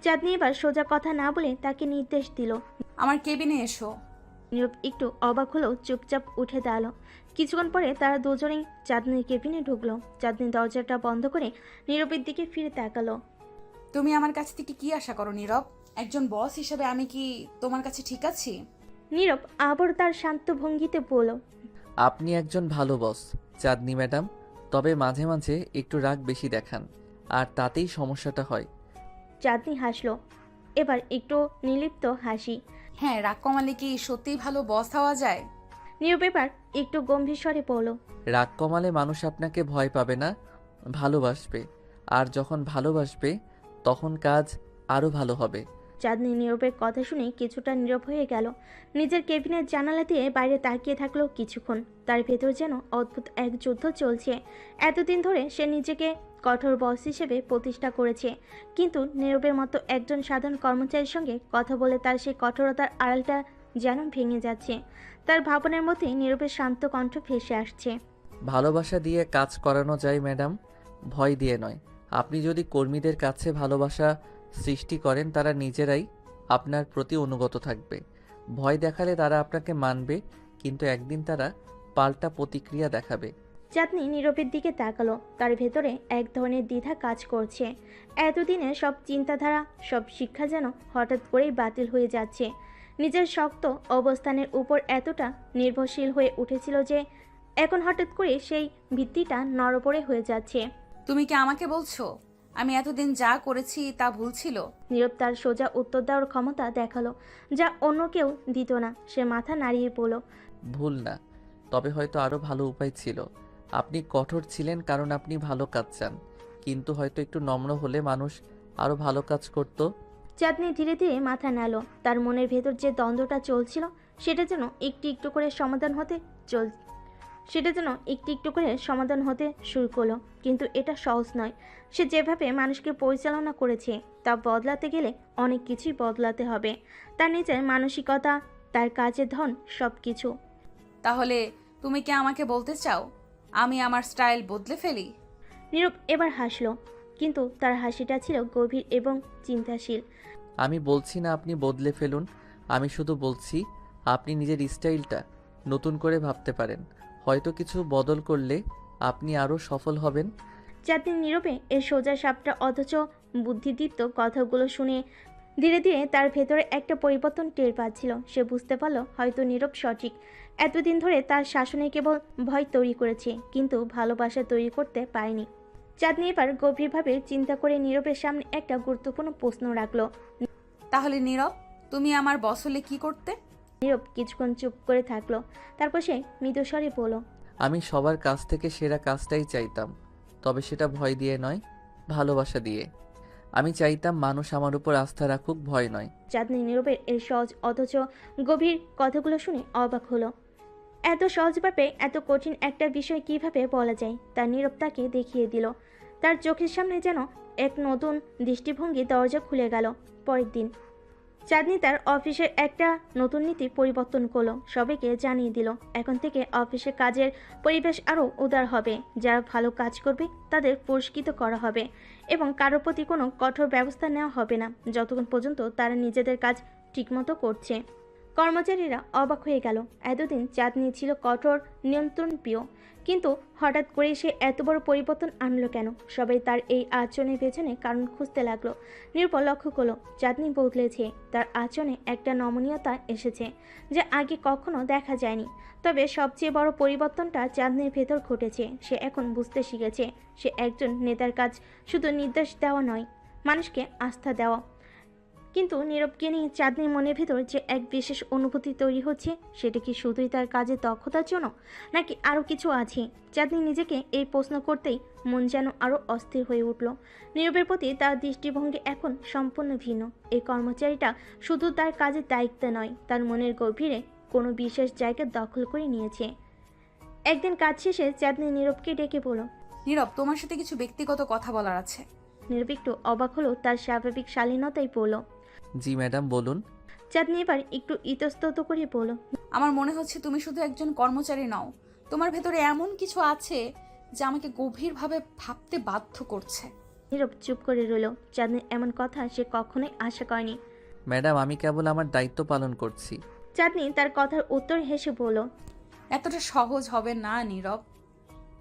চাঁদনি এবার সোজা কথা না বলে তাকে নির্দেশ দিল। আমার কেবিনে এসো। নীরব একটু অবাক হলেও চুপচাপ উঠে দাঁড়ালো। কিছুক্ষণ পরে তারা দুজনেই চাঁদনির কেবিনে ঢুকলো। চাঁদনি দরজাটা বন্ধ করে নীরবের দিকে ফিরে তাকালো। তুমি আমার কাছ থেকে কি আশা করো নীরব? একজন বস হিসেবে আমি কি তোমার কাছে ঠিক আছি? নীরব আবার তার শান্ত ভঙ্গিতে বলল, আপনি একজন ভালো বস চাঁদনি ম্যাডাম, তবে মাঝে মাঝে একটু রাগ বেশি দেখান, আর তাতেই সমস্যাটা হয়। চাঁদনি হাসলো, এবার একটু নির্লিপ্ত হাসি। হ্যাঁ, রাগ কমালে কি সত্যিই ভালো বস হওয়া যায়? নীরব এবার একটু গম্ভীর স্বরে বলল, রাগ কমালে মানুষ আপনাকে ভয় পাবে না, ভালোবাসবে। আর যখন ভালোবাসবে তখন কাজ আরও ভালো হবে। চাঁদনি নীরবের কথা শুনে কিছুটা নীরব হয়ে গেল। নিজের কেবিনের জানালা দিয়ে বাইরে তাকিয়ে থাকলো কিছুক্ষণ। তার ভেতর যেন অদ্ভুত এক যুদ্ধ চলছে। এতদিন ধরে সে নিজেকে কঠোর বস হিসেবে প্রতিষ্ঠা করেছে, কিন্তু নীরবের মতো একজন সাধারণ কর্মচারীর সঙ্গে কথা বলে তার সেই কঠোরতার আড়ালটা যেন ভেঙে যাচ্ছে। তার ভাবনার মধ্যে নীরবের শান্ত কণ্ঠ ভেসে আসছে। ভালোবাসা দিয়ে কাজ করানো যায় ম্যাডাম, ভয় দিয়ে নয়। আপনি যদি কর্মীদের কাছে ভালোবাসা সৃষ্টি করেন, তারা নিজেরাই আপনার প্রতি অনুগত থাকবে। ভয় দেখালে তারা আপনাকে মানবে, কিন্তু একদিন তারা পাল্টা প্রতিক্রিয়া দেখাবে। চাঁদনি নীরবের দিকে তাকালো। তার ভেতরে এক ধরনের দ্বিধা কাজ করছে। এতদিনের সব চিন্তাধারা, সব শিক্ষা যেন হঠাৎ করেই বাতিল হয়ে যাচ্ছে। নিজের শক্ত অবস্থানের উপর এতটা নির্ভরশীল হয়ে উঠেছিল যে এখন হঠাৎ করে সেই ভিত্তিটা নড়বড়ে হয়ে যাচ্ছে। তুমি কি আমাকে বলছো আমি এতদিন যা করেছি তা ভুল ছিল? নীরব তার সোজা উত্তর দেওয়ার ক্ষমতা দেখালো, যা অন্য কেউ দিত না। সে মাথা নাড়িয়ে বলল, ভুল না, তবে হয়তো আরও ভালো উপায় ছিল। আপনি কঠোর ছিলেন কারণ আপনি ভালো কাজ চান, কিন্তু হয়তো একটু নম্র হলে মানুষ আরও ভালো কাজ করত। চাঁদনি ধীরে ধীরে মাথা নাড়ল। তার মনের ভেতর যে দ্বন্দ্বটা চলছিল সেটা যেন একটু একটু করে সমাধান হতে শুরু করলো। কিন্তু এটা সহজ নয়। সে যেভাবে মানুষকে পরিচালনা করেছে তা বদলাতে গেলে অনেক কিছুই বদলাতে হবে। তার নিজের মানসিকতা, তার কাজের ধন, সব কিছু। তাহলে তুমি কি আমাকে বলতে চাও আমি আমার স্টাইল বদলে ফেলি? নীরব এবার হাসলো, কিন্তু তার হাসিটা ছিল গভীর এবং চিন্তাশীল। আমি বলছি না আপনি বদলে ফেলুন, আমি শুধু বলছি আপনি নিজের স্টাইলটা নতুন করে ভাবতে পারেন। হয়তো কিছু বদল করলে আপনি আরও সফল হবেন। চাঁদনি নীরবে এর সোজা সাপটা অথচ বুদ্ধিদীপ্ত কথাগুলো শুনে ধীরে ধীরে তার ভেতরে একটা পরিবর্তন টের পাচ্ছিল। সে বুঝতে পারল হয়তো নীরব সঠিক। এতদিন ধরে তার শাসনে কেবল ভয় তৈরি করেছে, কিন্তু ভালোবাসা তৈরি করতে পারেনি। চাঁদনি এবার গভীরভাবে চিন্তা করে নীরবের সামনে একটা গুরুত্বপূর্ণ প্রশ্ন রাখলো। তাহলে নীরব, তুমি আমার বস হলে কি করতে? নীরব কিছুক্ষণ চুপ করে থাকলো। তারপর সে মৃদুস্বরে বলল, আমি সবার কাছ থেকে সেরা কাজটাই চাইতাম, তবে সেটা ভয় দিয়ে নয়, ভালোবাসা দিয়ে। আমি চাইতাম মানুষ আমার উপর আস্থা রাখুক, ভয় নয়। চাঁদনি নীরবের এই সহজ অথচ গভীর কথাগুলো শুনে অবাক হলো। এত সহজভাবে এত কঠিন একটা বিষয় কিভাবে বলা যায় তা নীরব তাকে দেখিয়ে দিল। তার চোখের সামনে যেন এক নতুন দৃষ্টিভঙ্গি দরজা খুলে গেল। পরের দিন চাঁদনি তার অফিসের একটা নতুন নীতি পরিবর্তন করলো, সবাইকে জানিয়ে দিল এখন থেকে অফিসে কাজের পরিবেশ আরও উদার হবে। যারা ভালো কাজ করবে তাদের পুরস্কৃত করা হবে এবং কারোর প্রতি কোনো কঠোর ব্যবস্থা নেওয়া হবে না যতক্ষণ পর্যন্ত তারা নিজেদের কাজ ঠিকমতো করছে। কর্মচারীরা অবাক হয়ে গেল। এতদিন চাঁদনি ছিল কঠোর নিয়ন্ত্রণ প্রিয়, কিন্তু হঠাৎ করে সে এত বড় পরিবর্তন আনলো কেন? সবাই তার এই আচরণের পেছনে কারণ খুঁজতে লাগলো। নিরূপা লক্ষ্য করলো চাঁদনি বদলেছে, তার আচরণে একটা নমনীয়তা এসেছে যা আগে কখনো দেখা যায়নি। তবে সবচেয়ে বড় পরিবর্তনটা চাঁদনির ভেতর ঘটেছে। সে এখন বুঝতে শিখেছে সে একজন নেতার কাজ শুধু নির্দেশ দেওয়া নয়, মানুষকে আস্থা দেওয়া। কিন্তু নীরবকে নিয়ে চাঁদনির মনের ভেতর যে এক বিশেষ অনুভূতি তৈরি হচ্ছে, সেটা কি শুধুই তার কাজের দক্ষতার জন্য, নাকি আরও কিছু আছে? চাঁদনি নিজেকে এই প্রশ্ন করতেই মন যেন আরও অস্থির হয়ে উঠল। নীরবের প্রতি তার দৃষ্টিভঙ্গি এখন সম্পূর্ণ ভিন্ন। এই কর্মচারীটা শুধু তার কাজের দায়িত্ব নয়, তার মনের গভীরে কোনো বিশেষ জায়গা দখল করে নিয়েছে। একদিন কাজ শেষে চাঁদনি নীরবকে ডেকে বলল। নীরব, তোমার সাথে কিছু ব্যক্তিগত কথা বলার আছে। নীরব একটু অবাক হলো, তার স্বাভাবিক শালীনতাই বলল। জি ম্যাডাম, বলুন। চাঁদনি এবার একটু ইতস্তত করে বলল। আমার মনে হচ্ছে তুমি শুধু একজন কর্মচারী নও, তোমার ভেতরে এমন কিছু আছে যা আমাকে গভীরভাবে ভাবতে বাধ্য করছে। নীরব চুপ করে রইল। চাঁদনির এমন কথা সে কখনোই আশা করেনি। ম্যাডাম, আমি কেবল আমার দায়িত্ব পালন করছি। চাঁদনি তার কথার উত্তর হেসে বলল। এতটা সহজ হবে না নীরব।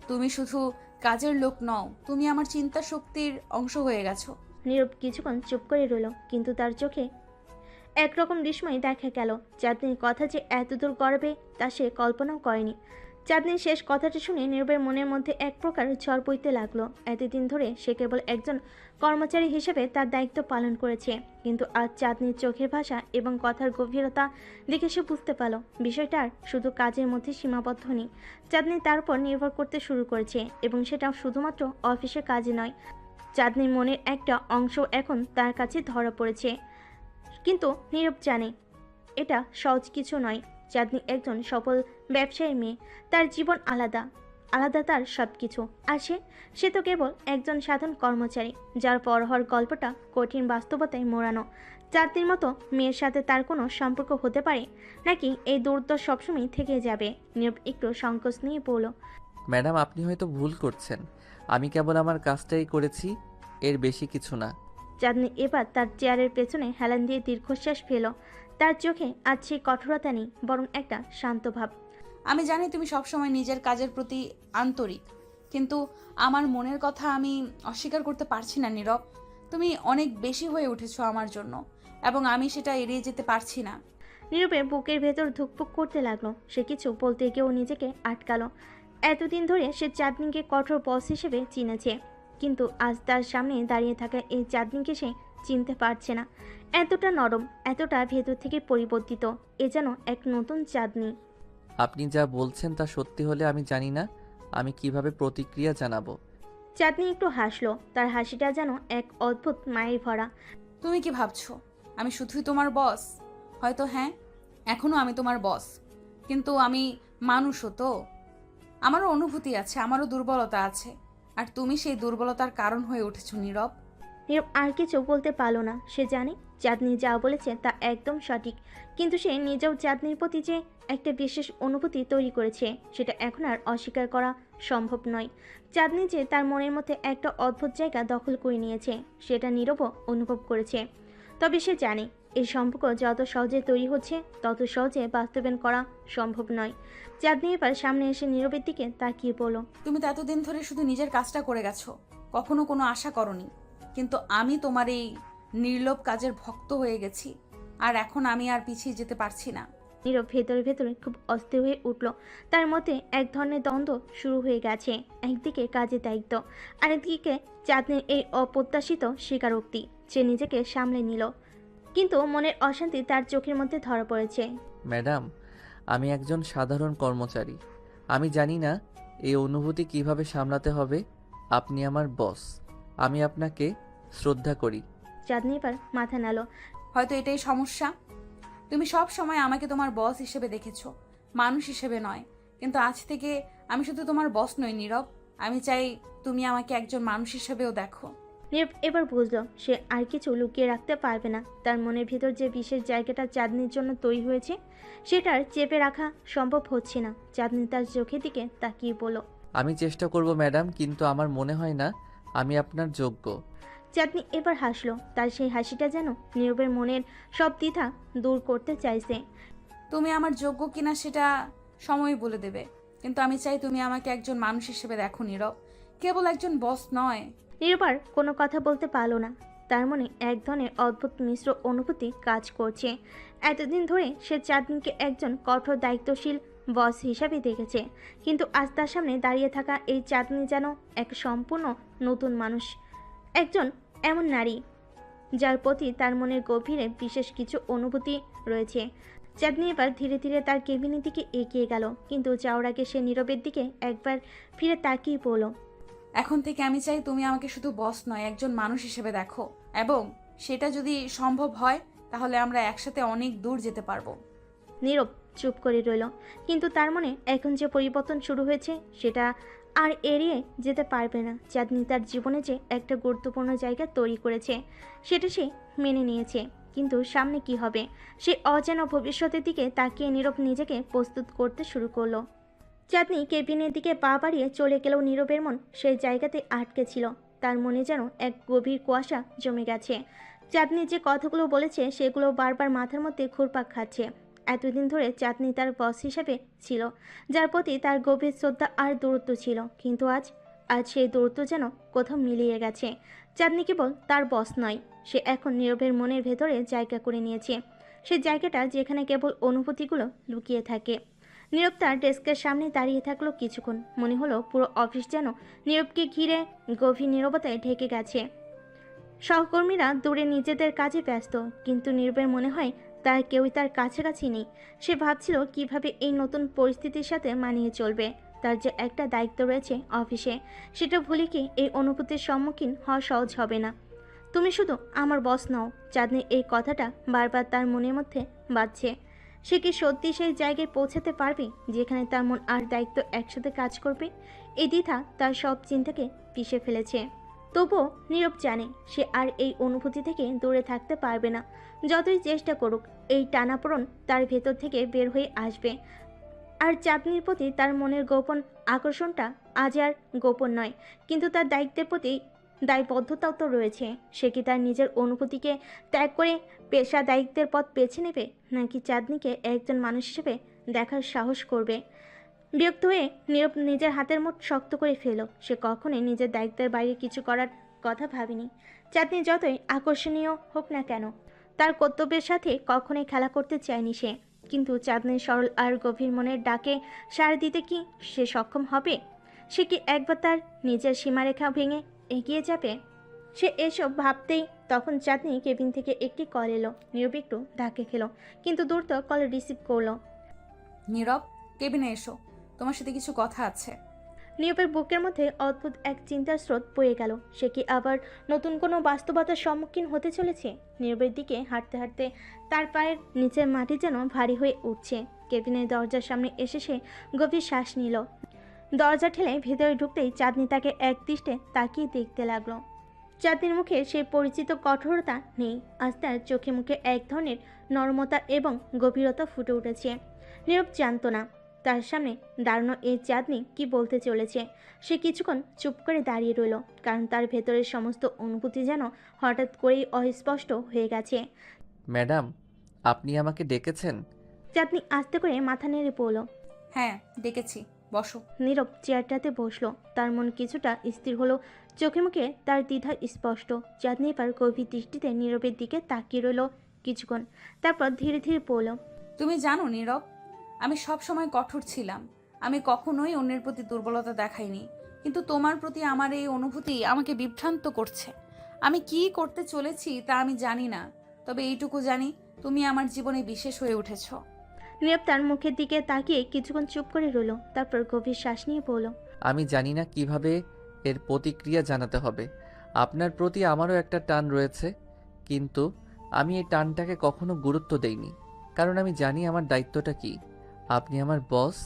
তুমি শুধু কাজের লোক নও, তুমি আমার চিন্তা শক্তির অংশ হয়ে গেছো। নীরব কিছুক্ষণ চুপ করে রইল, কিন্তু তার চোখে একরকম বিস্ময় দেখা গেল। চাঁদনির কথা যে এতদূর গড়বে তা সে কল্পনাও করেনি। চাঁদনির শেষ কথাটা শুনে নীরবের মনের মধ্যে এক প্রকার ঝড় বইতে লাগলো। এতদিন ধরে সে কেবল একজন কর্মচারী হিসেবে তার দায়িত্ব পালন করেছে, কিন্তু আজ চাঁদনির চোখের ভাষা এবং কথার গভীরতা দেখে সে বুঝতে পারল বিষয়টা আর শুধু কাজের মধ্যে সীমাবদ্ধ নেই। চাঁদনি তার উপর নির্ভর করতে শুরু করেছে, এবং সেটাও শুধুমাত্র অফিসের কাজে নয়। চাঁদনির মনের একটা অংশ এখন তার কাছে ধরা পড়েছে, কিন্তু নীরব জানে এটা সহজ কিছু নয়। চাঁদনি একজন সফল ব্যবসায়ী মেয়ে, তার জীবন আলাদা, আলাদা তার সব কিছু। আর সে তো কেবল একজন সাধারণ কর্মচারী, যার পর হওয়ার গল্পটা কঠিন বাস্তবতায় মোড়ানো। চাঁদনির মতো মেয়ের সাথে তার কোনো সম্পর্ক হতে পারে, নাকি এই দূরত্ব সবসময় থেকে যাবে? নীরব একটু সংকোচ নিয়ে বলল। ম্যাডাম, আপনি হয়তো ভুল করছেন। আমি কেবল আমার কাজটাই করেছি, এর বেশি কিছু না। চাঁদনি এবার তার চেয়ারের পেছনে হেলান দিয়ে দীর্ঘশ্বাস ফেল। তার চোখে আজ সেই কঠোরতা নেই, বরং একটা শান্ত ভাব। আমি জানি তুমি সবসময় নিজের কাজের প্রতি আন্তরিক, কিন্তু আমার মনের কথা আমি অস্বীকার করতে পারছি না নীরব। তুমি অনেক বেশি হয়ে উঠেছো আমার জন্য, এবং আমি সেটা এড়িয়ে যেতে পারছি না। নীরবের বুকের ভেতর ধুকপুক করতে লাগলো। সে কিছু বলতে গিয়েও নিজেকে আটকালো। এতদিন ধরে সে চাঁদনিকে কঠোর বস হিসেবে চিনেছে, কিন্তু আজ তার সামনে দাঁড়িয়ে থাকা এই চাঁদনিকে সে চিনতে পারছে না। এতটা নরম, এতটা ভেতর থেকে পরিবর্তিত, এ যেন এক নতুন চাঁদনি। আপনি যা বলছেন তা সত্যি হলে আমি জানি না আমি কিভাবে প্রতিক্রিয়া জানাবো। চাঁদনি একটু হাসলো, তার হাসিটা যেন এক অদ্ভুত মায়ের ভরা। তুমি কি ভাবছো আমি শুধুই তোমার বস? হয়তো হ্যাঁ, এখনো আমি তোমার বস, কিন্তু আমি মানুষও তো। আমারও অনুভূতি আছে, আমারও দুর্বলতা আছে, আর তুমি সেই দুর্বলতার কারণ হয়ে উঠেছো নীরব। নীরব আর কিছু বলতে পারল না। সে জানে চাঁদনি যা বলেছে তা একদম সঠিক, কিন্তু সে নিজেও চাঁদনির প্রতি যে একটা বিশেষ অনুভূতি তৈরি করেছে, সেটা এখন আর অস্বীকার করা সম্ভব নয়। চাঁদনি যে তার মনের মধ্যে একটা অদ্ভুত জায়গা দখল করে নিয়েছে, সেটা নীরবও অনুভব করেছে। তবে সে জানে এই সম্পর্ক যত সহজে তৈরি হচ্ছে, তত সহজে বাস্তবায়ন করা সম্ভব নয়। চাঁদনি এবার সামনে এসে নীরবের দিকে তাকিয়ে বলল। তুমি তো এতদিন ধরে শুধু নিজের কাজটা করে গেছো, কখনো কোনো আশা করনি, কিন্তু আমি তোমার এই নির্লোভ কাজের ভক্ত হয়ে গেছি, আর এখন আমি আর পিছিয়ে যেতে পারছি না। নীরব ভেতরে ভেতরে খুব অস্থির হয়ে উঠল। তার মধ্যে এক ধরনের দ্বন্দ্ব শুরু হয়ে গেছে। একদিকে কাজের দায়িত্ব, আরেকদিকে চাঁদনির এই অপ্রত্যাশিত স্বীকারোক্তি। সে নিজেকে সামলে নিল, কিন্তু মনের অশান্তি তার চোখের মধ্যে ধরা পড়েছে। ম্যাডাম, আমি একজন সাধারণ কর্মচারী। আমি জানি না এই অনুভূতি কিভাবে সামলাতে হবে। আপনি আমার বস, আমি আপনাকে শ্রদ্ধা করি। চাঁদনি এবার মাথা নাড়ল। হয়তো এটাই সমস্যা, তুমি সব সময় আমাকে তোমার বস হিসেবে দেখেছো, মানুষ হিসেবে নয়। কিন্তু আজ থেকে আমি শুধু তোমার বস নই নীরব, আমি চাই তুমি আমাকে একজন মানুষ হিসেবেও দেখো। নীরব এবার বুঝলো সে আর কিছু লুকিয়ে রাখতে পারবে না। তার মনের ভিতর যে বিশেষ জায়গাটা চাঁদনির জন্য তৈরি হয়েছে সেটার চেপে রাখা সম্ভব হচ্ছে না। চাঁদনি তার চোখের দিকে তাকিয়ে বলল, আমি চেষ্টা করব ম্যাডাম, কিন্তু আমার মনে হয় না আমি আপনার যোগ্য। চাঁদনি এবার হাসলো। তার সেই হাসিটা যেন নীরবের মনের সব দ্বিধা দূর করতে চাইছে। তুমি আমার যোগ্য কিনা সেটা সময় বলে দেবে, কিন্তু আমি চাই তুমি আমাকে একজন মানুষ হিসেবে দেখো নীরব, কেবল একজন বস নয়। নীরব আর কোনো কথা বলতে পারলো না। তার মনে এক ধরনের অদ্ভুত মিশ্র অনুভূতি কাজ করছে। এতদিন ধরে সে চাঁদনিকে একজন কঠোর দায়িত্বশীল বস হিসাবে দেখেছে, কিন্তু আজ তার সামনে দাঁড়িয়ে থাকা এই চাঁদনি যেন এক সম্পূর্ণ নতুন মানুষ, একজন এমন নারী যার প্রতি তার মনের গভীরে বিশেষ কিছু অনুভূতি রয়েছে। চাঁদনি এবার ধীরে ধীরে তার কেবিনের দিকে এগিয়ে গেল, কিন্তু যাওয়ার আগে সে নীরবের দিকে একবার ফিরে তাকিয়ে পড়ল। এখন থেকে আমি চাই তুমি আমাকে শুধু বস নয়, একজন মানুষ হিসেবে দেখো, এবং সেটা যদি সম্ভব হয় তাহলে আমরা একসাথে অনেক দূর যেতে পারবো। নীরব চুপ করে রইল, কিন্তু তার মনে এখন যে পরিবর্তন শুরু হয়েছে সেটা আর এড়িয়ে যেতে পারবে না। চাঁদনি তার জীবনে যে একটা গুরুত্বপূর্ণ জায়গা তৈরি করেছে সেটা সে মেনে নিয়েছে, কিন্তু সামনে কি হবে সে অজানা ভবিষ্যতের দিকে তাকিয়ে নীরব নিজেকে প্রস্তুত করতে শুরু করলো। চাঁদনি কেবিনের দিকে পা বাড়িয়ে চলে গেলেও নীরবের মন সেই জায়গাতে আটকে ছিল। তার মনে যেন এক গভীর কুয়াশা জমে গেছে। চাঁদনি যে কথাগুলো বলেছে সেগুলো বারবার মাথার মধ্যে ঘুরপাক খাচ্ছে। এতদিন ধরে চাঁদনি তার বস হিসেবে ছিল, যার প্রতি তার গভীর শ্রদ্ধা আর দূরত্ব ছিল, কিন্তু আজ সেই দূরত্ব যেন কোথাও মিলিয়ে গেছে। চাঁদনি কেবল তার বস নয়, সে এখন নীরবের মনের ভেতরে জায়গা করে নিয়েছে, সে জায়গাটা যেখানে কেবল অনুভূতিগুলো লুকিয়ে থাকে। নীরব তার ডেস্কের সামনে দাঁড়িয়ে থাকলো কিছুক্ষণ। মনে হলো পুরো অফিস যেন নীরবকে ঘিরে গভীর নীরবতায় ঢেকে গেছে। সহকর্মীরা দূরে নিজেদের কাজে ব্যস্ত, কিন্তু নীরবের মনে হয় তার কেউই তার কাছাকাছি নেই। সে ভাবছিল কিভাবে এই নতুন পরিস্থিতির সাথে মানিয়ে চলবে। তার যে একটা দায়িত্ব রয়েছে অফিসে, সেটা ভুলে কি এই অনুভূতির সম্মুখীন হওয়া সহজ হবে না। তুমি শুধু আমার বস নও। চাঁদনি এই কথাটা বারবার তার মনের মধ্যে বাজছে। সে কি সত্যি সেই জায়গায় পৌঁছাতে পারবে যেখানে তার মন আর দায়িত্ব একসাথে কাজ করবে? এই দ্বিধা তার সব চিন্তাকে পিষে ফেলেছে। তবুও নীরব জানে সে আর এই অনুভূতি থেকে দূরে থাকতে পারবে না। যতই চেষ্টা করুক, এই টানাপোড়েন তার ভেতর থেকে বের হয়ে আসবে। আর চাঁদনির প্রতি তার মনের গোপন আকর্ষণটা আজ আর গোপন নয়, কিন্তু তার দায়িত্বের প্রতি দায়বদ্ধতাও তো রয়েছে। সে কি তার নিজের অনুভূতিকে ত্যাগ করে পেশা দায়িত্বের পথ বেছে নেবে, নাকি চাঁদনিকে একজন মানুষ হিসেবে দেখার সাহস করবে? বিরক্ত হয়ে নীরব নিজের হাতের মুঠ শক্ত করে ফেলল। সে কখনোই নিজের দায়িত্বের বাইরে কিছু করার কথা ভাবেনি। চাঁদনি যতই আকর্ষণীয় হোক না কেন, তার কর্তব্যের সাথে কখনোই খেলা করতে চায়নি সে। কিন্তু চাঁদনির সরল আর গভীর মনের ডাকে সাড়া দিতে কি সে সক্ষম হবে? সে কি একবার তার নিজের সীমারেখা ভেঙে এগিয়ে যাবে? সে এসব ভাবতেই তখন চাঁদনি কেবিন থেকে একটি কল এলো। নীরব একটু ধাক্কে খেলো, কিন্তু দ্রুত কল রিসিভ করলো। নীরব, কেবিনে এসো, তোমার সাথে কিছু কথা আছে। নীরবের বুকের মধ্যে অদ্ভুত এক চিন্তার স্রোত বয়ে গেল। সে কি আবার নতুন কোনো বাস্তবতার সম্মুখীন হতে চলেছে? নীরবের দিকে হাঁটতে হাঁটতে তার পায়ের নিচের মাটি যেন ভারী হয়ে উঠছে। কেবিনের দরজার সামনে এসে সে গভীর শ্বাস নিল। দরজা ঠেলে ভেতরে ঢুকতেই চাঁদনি তাকে এক দৃষ্টে তাকিয়ে দেখতে লাগলো। চাঁদনির মুখে সেই পরিচিত কঠোরতা নেই। আজ তার চোখে মুখে এক ধরনের নরমতা এবং গভীরতা ফুটে উঠেছে। নীরব জানতো না তার সামনে দাঁড়ানো এই চাঁদনি কি বলতে চলেছে। সে কিছুক্ষণ চুপ করে দাঁড়িয়ে রইল, কারণ তার ভেতরের সমস্ত অনুভূতি যেন হঠাৎ করেই অস্পষ্ট হয়ে গেছে। ম্যাডাম, আপনি আমাকে ডেকেছেন? চাঁদনি আস্তে করে মাথা নেড়ে পড়ল। হ্যাঁ, ডেকেছি, বসো। নীরব চেয়ারটাতে বসলো। তার মন কিছুটা স্থির হলো, চোখে মুখে তার দ্বিধা স্পষ্ট। চাঁদনি এবার গভীর দৃষ্টিতে নীরবের দিকে তাকিয়ে রইল কিছুক্ষণ, তারপর ধীরে ধীরে পড়ল। তুমি জানো নীরব, আমি সব সময় কঠোর ছিলাম। আমি কখনোই অন্যের প্রতি দুর্বলতা দেখাইনি, কিন্তু তোমার প্রতি আমার এই অনুভূতি আমাকে বিভ্রান্ত করছে। আমি কি করতে চলেছি তা আমি জানি না, তবে এইটুকু জানি তুমি আমার জীবনে বিশেষ হয়ে উঠেছো। নীরব তার মুখের দিকে তাকিয়ে কিছুক্ষণ চুপ করে রইল, তারপর গভীর শ্বাস নিয়ে বলল, আমি জানি না কিভাবে এর প্রতিক্রিয়া জানাতে হবে। আপনার প্রতি আমারও একটা টান রয়েছে, কিন্তু আমি এই টানটাকে কখনো গুরুত্ব দেইনি, কারণ আমি জানি আমার দায়িত্বটা কি। আপনি আমার বস,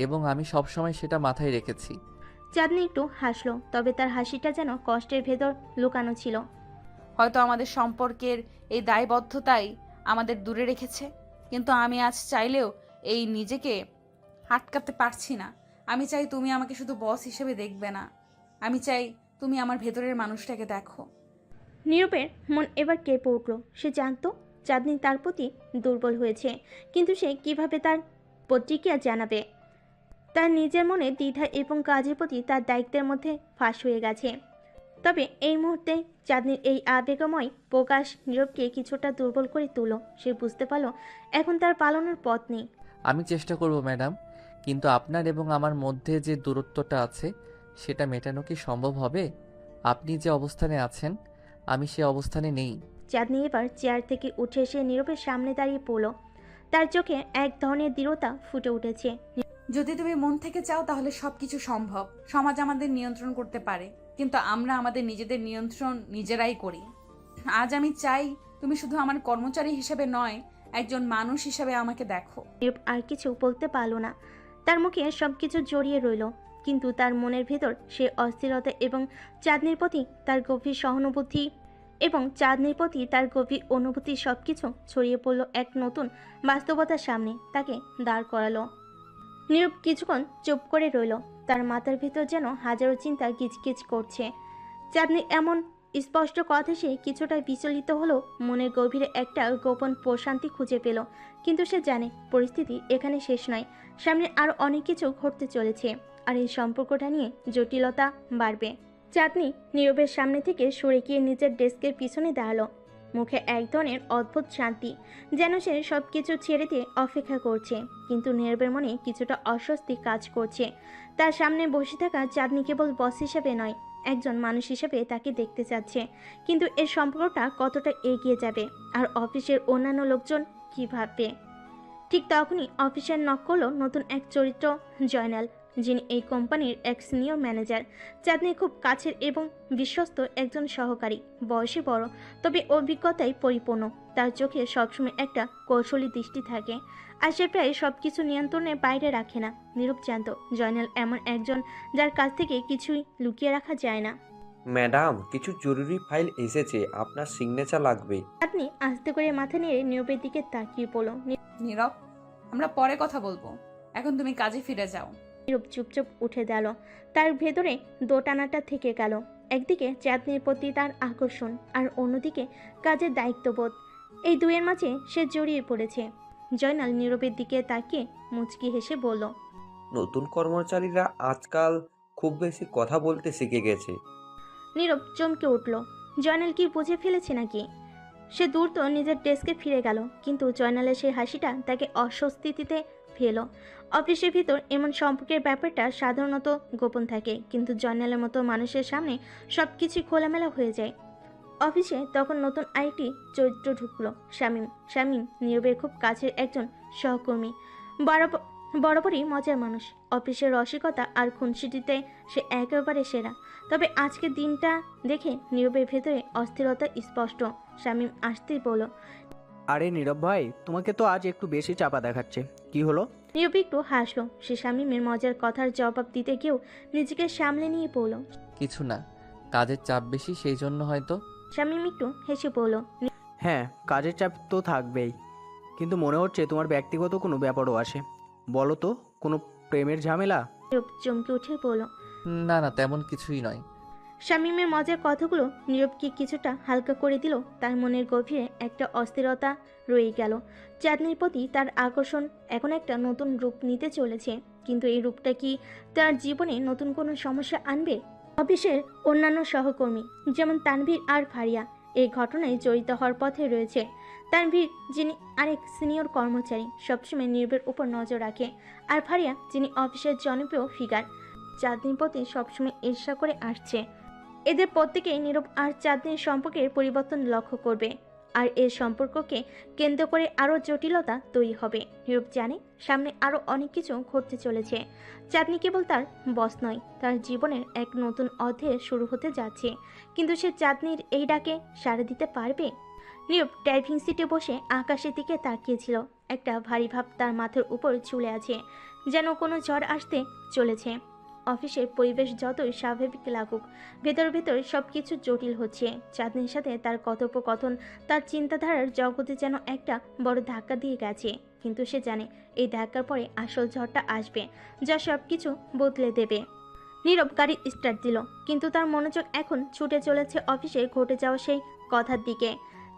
এবং আমি সবসময় সেটা মাথায় রেখেছি। চাঁদনি একটু হাসলো, তবে তার হাসিটা যেন কষ্টের ভেতর লুকানো ছিল। হয়তো আমাদের সম্পর্কের এই দায়বদ্ধতাই আমাদের দূরে রেখেছে, কিন্তু আমি আজ চাইলেও এই নিজেকে আটকাতে পারছি না। আমি চাই তুমি আমাকে শুধু বস হিসেবে দেখবে না, আমি চাই তুমি আমার ভেতরের মানুষটাকে দেখো। নীরবের মন এবার কেঁপে উঠল। সে জানতো চাঁদনি তার প্রতি দুর্বল হয়েছে, কিন্তু সে কিভাবে তার প্রতিক্রিয়া জানাবে। তার নিজের মনে দ্বিধা এবং কাজের প্রতি তার দায়িত্বের মধ্যে ফাঁস হয়ে গেছে। তবে এই মুহূর্তে চাঁদনির এই আবেগময় প্রকাশ নীরবকে কিছুটা দুর্বল করে তুলো। সে বুঝতে পারল এখন তার পালানোর পথ নেই। আমি চেষ্টা করব ম্যাডাম, কিন্তু আপনার এবং আমার মধ্যে যে দূরত্বটা আছে সেটা মেটানো কি সম্ভব হবে? আপনি যে অবস্থানে আছেন আমি সে অবস্থানে নেই। চাঁদনি এবার চেয়ার থেকে উঠে এসে নীরবের সামনে দাঁড়িয়ে পড়ল। তার চোখে এক ধরনের দৃঢ়তা ফুটে উঠেছে। যদি তুমি মন থেকে চাও তাহলে সবকিছু সম্ভব। সমাজ আমাদের নিয়ন্ত্রণ করতে পারে, কিন্তু আমরা আমাদের নিজেদের নিয়ন্ত্রণ নিজেরাই করি। আজ আমি চাই তুমি শুধু আমার কর্মচারী হিসেবে নয়, একজন মানুষ হিসেবে আমাকে দেখো। নীরব আর কিছু বলতে পারল না। তার মুখে সবকিছু জড়িয়ে রইল, কিন্তু তার মনের ভেতর সে অস্থিরতা এবং চাঁদনির প্রতি তার গভীর সহানুভূতি অনুভূতি সবকিছু ছড়িয়ে পড়ল এক নতুন বাস্তবতার সামনে। তাকে দাঁড় করালো। নীরব কিছুক্ষণ চুপ করে রইল। তার মাথার ভেতর যেন হাজারো চিন্তা গিজগিজ করছে। চাঁদনি এমন স্পষ্ট কথা সে কিছুটা বিচলিত হলো। মনের গভীরে একটা গোপন প্রশান্তি খুঁজে পেল, কিন্তু সে জানে পরিস্থিতি এখানে শেষ নয়। সামনে আরও অনেক কিছু ঘটতে চলেছে, আর এই সম্পর্কটা নিয়ে জটিলতা বাড়বে। চাঁদনি নীরবের সামনে থেকে সরে গিয়ে নিজের ডেস্কের পিছনে দাঁড়ালো। মুখে এক ধরনের অদ্ভুত শান্তি, যেন সে সব কিছু ছেড়ে দিয়ে অপেক্ষা করছে। কিন্তু নীরবের মনে কিছুটা অস্বস্তি কাজ করছে। তার সামনে বসে থাকা চাঁদনি কেবল বস হিসেবে নয়, একজন মানুষ হিসেবে তাকে দেখতে চাচ্ছে। কিন্তু এর সম্পর্কটা কতটা এগিয়ে যাবে, আর অফিসের অন্যান্য লোকজন কী ভাববে? ঠিক তখনই অফিসের নক করলো নতুন এক চরিত্র, জয়নাল, যিনি এই কোম্পানির এক সিনিয়র ম্যানেজার। চাঁদনির খুব কাছের এবং বিশ্বস্ত একজন সহকারী। বয়সে বড়, তবে অভিজ্ঞতায় পরিপূর্ণ। তার চোখে সবসময় একটা কৌশলী দৃষ্টি থাকে, আর সে প্রায় সব কিছু নিয়ন্ত্রণের বাইরে রাখে না। নীরব জানত জয়নাল এমন একজন যার কাছ থেকে কিছুই লুকিয়ে রাখা যায় না। ম্যাডাম, কিছু জরুরি ফাইল এসেছে, আপনার সিগনেচার লাগবে। চাঁদনি আস্তে করে মাথা নেড়ে নীরবের দিকে তাকিয়ে পড়ল। নীরব, আমরা পরে কথা বলবো, এখন তুমি কাজে ফিরে যাও। নীরব চুপচাপ উঠে গেল। তার ভেতরে দোটানাটা থেকে গেল। একদিকে চাঁদনির প্রতি তার আকর্ষণ, আর অন্যদিকে কাজের দায়িত্ববোধ। এই দুয়ের মাঝে সে জড়িয়ে পড়েছে। জয়নাল নীরবের দিকে তাকিয়ে মুচকি হেসে বলল, নতুন কর্মচারীরা আজকাল খুব বেশি কথা বলতে শিখে গেছে। নীরব চমকে উঠল। জয়নাল কি বুঝে ফেলেছে নাকি? সে দ্রুত নিজের ডেস্কে ফিরে গেল, কিন্তু জয়নালের সেই হাসিটা তাকে অস্বস্তিতে ফেল। অফিসের ভিতর এমন সম্পর্কের ব্যাপারটা সাধারণত গোপন থাকে, কিন্তু জয়নালের মতো মানুষের সামনে সব কিছু খোলামেলা হয়ে যায়। অফিসে তখন নতুন আরেকটি চরিত্র ঢুকলো, শামীম। শামীম নীরবের খুব কাছের একজন সহকর্মী, বরাবরই মজার মানুষ। অফিসের রসিকতা আর খুনসুটিতে সে একেবারে সেরা। তবে আজকের দিনটা দেখে নীরবের ভেতরে অস্থিরতা স্পষ্ট। শামীম আসতেই বলল, আরে নীরব ভাই, তোমাকে তো আজ একটু বেশি চাপা দেখাচ্ছে, কি হলো? নীরব একটু হাসলো। সে শামীমের মজার কথার জবাব দিতে গিয়েও নিজেকে সামলে নিয়ে পড়ল। কিছু না, কাজের চাপ বেশি সেই জন্য হয়তো। শামীম একটু হেসে পড়ল, হ্যাঁ, কাজের চাপ তো থাকবেই, কিন্তু মনে হচ্ছে তোমার ব্যক্তিগত কোনো ব্যাপারও আসে। বলো তো, কোনো প্রেমের ঝামেলা? নীরব চমকে উঠে বলল। না না, তেমন কিছুই নয়। শামীমের মজার কথাগুলো নীরবকে কিছুটা হালকা করে দিল। তার মনের গভীরে একটা অস্থিরতা রয়ে গেল। চাঁদনির প্রতি তার আকর্ষণ এখন একটা নতুন রূপ নিতে চলেছে, কিন্তু এই রূপটা কি তার জীবনে নতুন কোনো সমস্যা আনবে? অফিসের অন্যান্য সহকর্মী যেমন তানভীর আর ফারিয়া এই ঘটনায় জড়িত হওয়ার পথে রয়েছে। তানভীর, যিনি আরেক সিনিয়র কর্মচারী, সবসময় নীরবের উপর নজর রাখে, আর ফারিয়া, যিনি অফিসের জনপ্রিয় ফিগার, চাঁদনির প্রতি সবসময় ঈর্ষা করে আসছে। এদের প্রত্যেকেই নীরব আর চাঁদনির সম্পর্কের পরিবর্তন লক্ষ্য করবে, আর এর সম্পর্ককে কেন্দ্র করে আরও জটিলতা তৈরি হবে। নীরব জানে সামনে আরও অনেক কিছু ঘটতে চলেছে। চাঁদনি কেবল তার বস নয়, তার জীবনের এক নতুন অধ্যায় শুরু হতে যাচ্ছে। কিন্তু সে চাঁদনির এই ডাকে সাড়া দিতে পারবে? নীরব ড্রাইভিং সিটে বসে আকাশের দিকে তাকিয়েছিল। একটা ভারী ভাব তার মাথার উপর ঝুলে আছে, যেন কোনো ঝড় আসতে চলেছে। অফিসের পরিবেশ যতই স্বাভাবিক লাগুক, ভেতর ভেতর সব কিছু জটিল হচ্ছে। চাঁদনির সাথে তার কথোপকথন তার চিন্তাধারার জগতে যেন একটা বড় ধাক্কা দিয়ে গেছে। কিন্তু সে জানে এই ধাক্কার পরে আসল ঝড়টা আসবে, যা সব কিছু বদলে দেবে। নীরব গাড়ি স্টার্ট দিল, কিন্তু তার মনোযোগ এখন ছুটে চলেছে অফিসে ঘটে যাওয়া সেই কথার দিকে।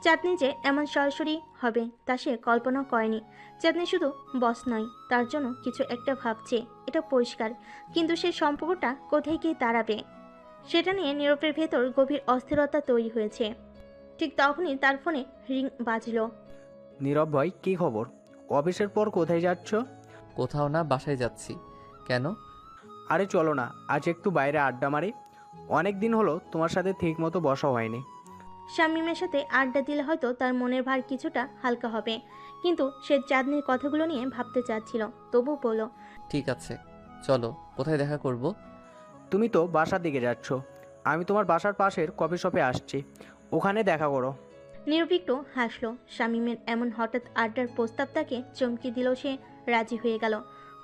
চাঁদনি যে এমন সরাসরি হবে তা সে কল্পনা করেনি। চাঁদনি শুধু বস নয়, তার জন্য কিছু একটা ভাবছে, এটা পরিষ্কার। কিন্তু সেই সম্পর্কটা কোথায় গিয়ে দাঁড়াবে সেটা নিয়ে নীরবের ভেতর গভীর অস্থিরতা তৈরি হয়েছে। ঠিক তখনই তার ফোনে রিং বাজলো। নীরব ভাই, কী খবর? অফিসের পর কোথায় যাচ্ছ? কোথাও না, বাসায় যাচ্ছি। কেন? আরে চলো না, আজ একটু বাইরে আড্ডা মারি। অনেক দিন হলো তোমার সাথে ঠিক মতো বসা হয়নি। শামীমের সাথে আড্ডা দিলে হয়তো তার মনের ভার কিছুটা হালকা হবে, কিন্তু সে চাঁদনির কথাগুলো নিয়ে ভাবতে চাচ্ছিল। তবু বলল, ঠিক আছে, চলো। কোথায় দেখা করব? তুমি তো বাসার দিকে যাচ্ছ, আমি তোমার বাসার পাশের কফি শপে আসছি, ওখানে দেখা করো। নীরব একটু হাসলো। শামীমের এমন হঠাৎ আড্ডার প্রস্তাব তাকে চমকে দিল। সে রাজি হয়ে গেল।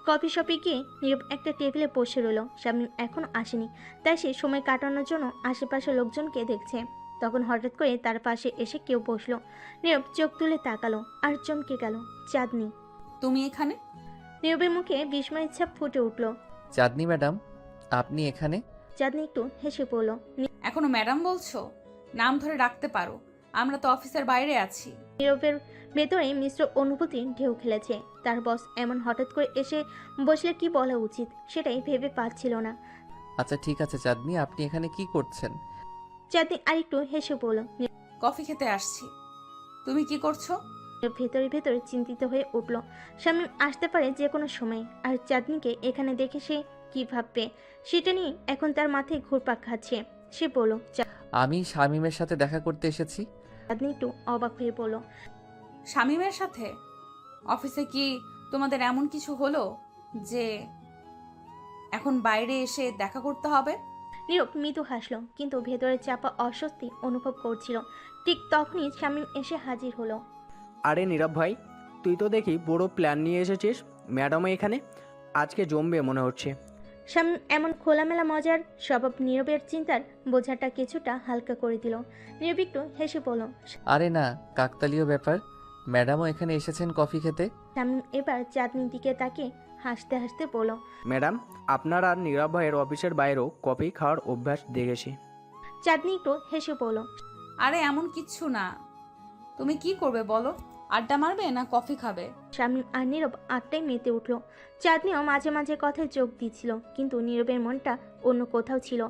কফি শপে গিয়ে নীরব একটা টেবিলে বসে রইল। শামীম এখনো আসেনি, তাই সে সময় কাটানোর জন্য আশেপাশের লোকজনকে দেখছে। তখন হঠাৎ করে তার পাশে এসে কেউ বসলো। নীরব চোখ তুলে তাকালো আর চমকে গেল। চাঁদনি। তুমি এখানে? নীরবের মুখে বিস্ময়ের ছাপ ফুটে উঠল। চাঁদনি ম্যাডাম, আপনি এখানে? চাঁদনি একটু হেসে পড়ল। এখনো ম্যাডাম বলছো? নাম ধরে ডাকতে পারো, আমরা তো অফিসের বাইরে আছি। নীরবের ভেতরে মিশ্র অনুভূতি ঢেউ খেলেছে। তার বস এমন হঠাৎ করে এসে বসলে কি বলা উচিত সেটাই ভেবে পাচ্ছিল না। আচ্ছা ঠিক আছে চাঁদনি, আপনি এখানে কি করছেন? চাঁদনি আরেকটু হেসে পড়ল। কফি খেতে আসছি। তুমি কি করছো? নীরব ভেতরে ভেতরে চিন্তিত হয়ে উঠল। শামীম আসতে পারে যে কোনো সময়, আর চাঁদনিকে এখানে দেখে সে কি ভাববে সেটা নিয়ে এখন তার মাথায় ঘুরপাক খাচ্ছে। সে বলল, আমি শামীমের সাথে দেখা করতে এসেছি। চাঁদনি একটু অবাক হয়ে বলল, শামীমের সাথে? অফিসে কি তোমাদের এমন কিছু হলো যে এখন বাইরে এসে দেখা করতে হবে? নীরব মৃদু হাসল, কিন্তু ভেতরে চাপা অস্বস্তি অনুভব করছিল। ঠিক তখনই শামীম এসে হাজির হলো। আরে নীরব ভাই, তুই তো দেখি বড় প্ল্যান নিয়ে এসেছিস। ম্যাডামও এখানে, আজকে জমবে মনে হচ্ছে। শামীম এমন খোলামেলা মজার স্বভাব নীরবের চিন্তার বোঝাটা কিছুটা হালকা করে দিল। নীরব একটু হেসে বলল। আরে না, কাকতালীয় ব্যাপার। ম্যাডামও এখানে এসেছেন কফি খেতে। শামীম এবার চাঁদনির দিকে তাকে হাসতে হাসতে বলল, ম্যাডাম, আপনার আর নীরব ভাইয়ের অফিসের বাইরেও কফি খাওয়ার অভ্যাস দেখেছি। চাঁদনি একটু হেসে বলল, আরে এমন কিচ্ছু না। তুমি কি করবে বলো? আড্ডা মারবে না কফি খাবে? শামীম আর নীরব আড্ডায় মেতে উঠল। চাঁদনিও মাঝে মাঝে কথায় যোগ দিচ্ছিল, কিন্তু নীরবের মনটা অন্য কোথাও ছিল।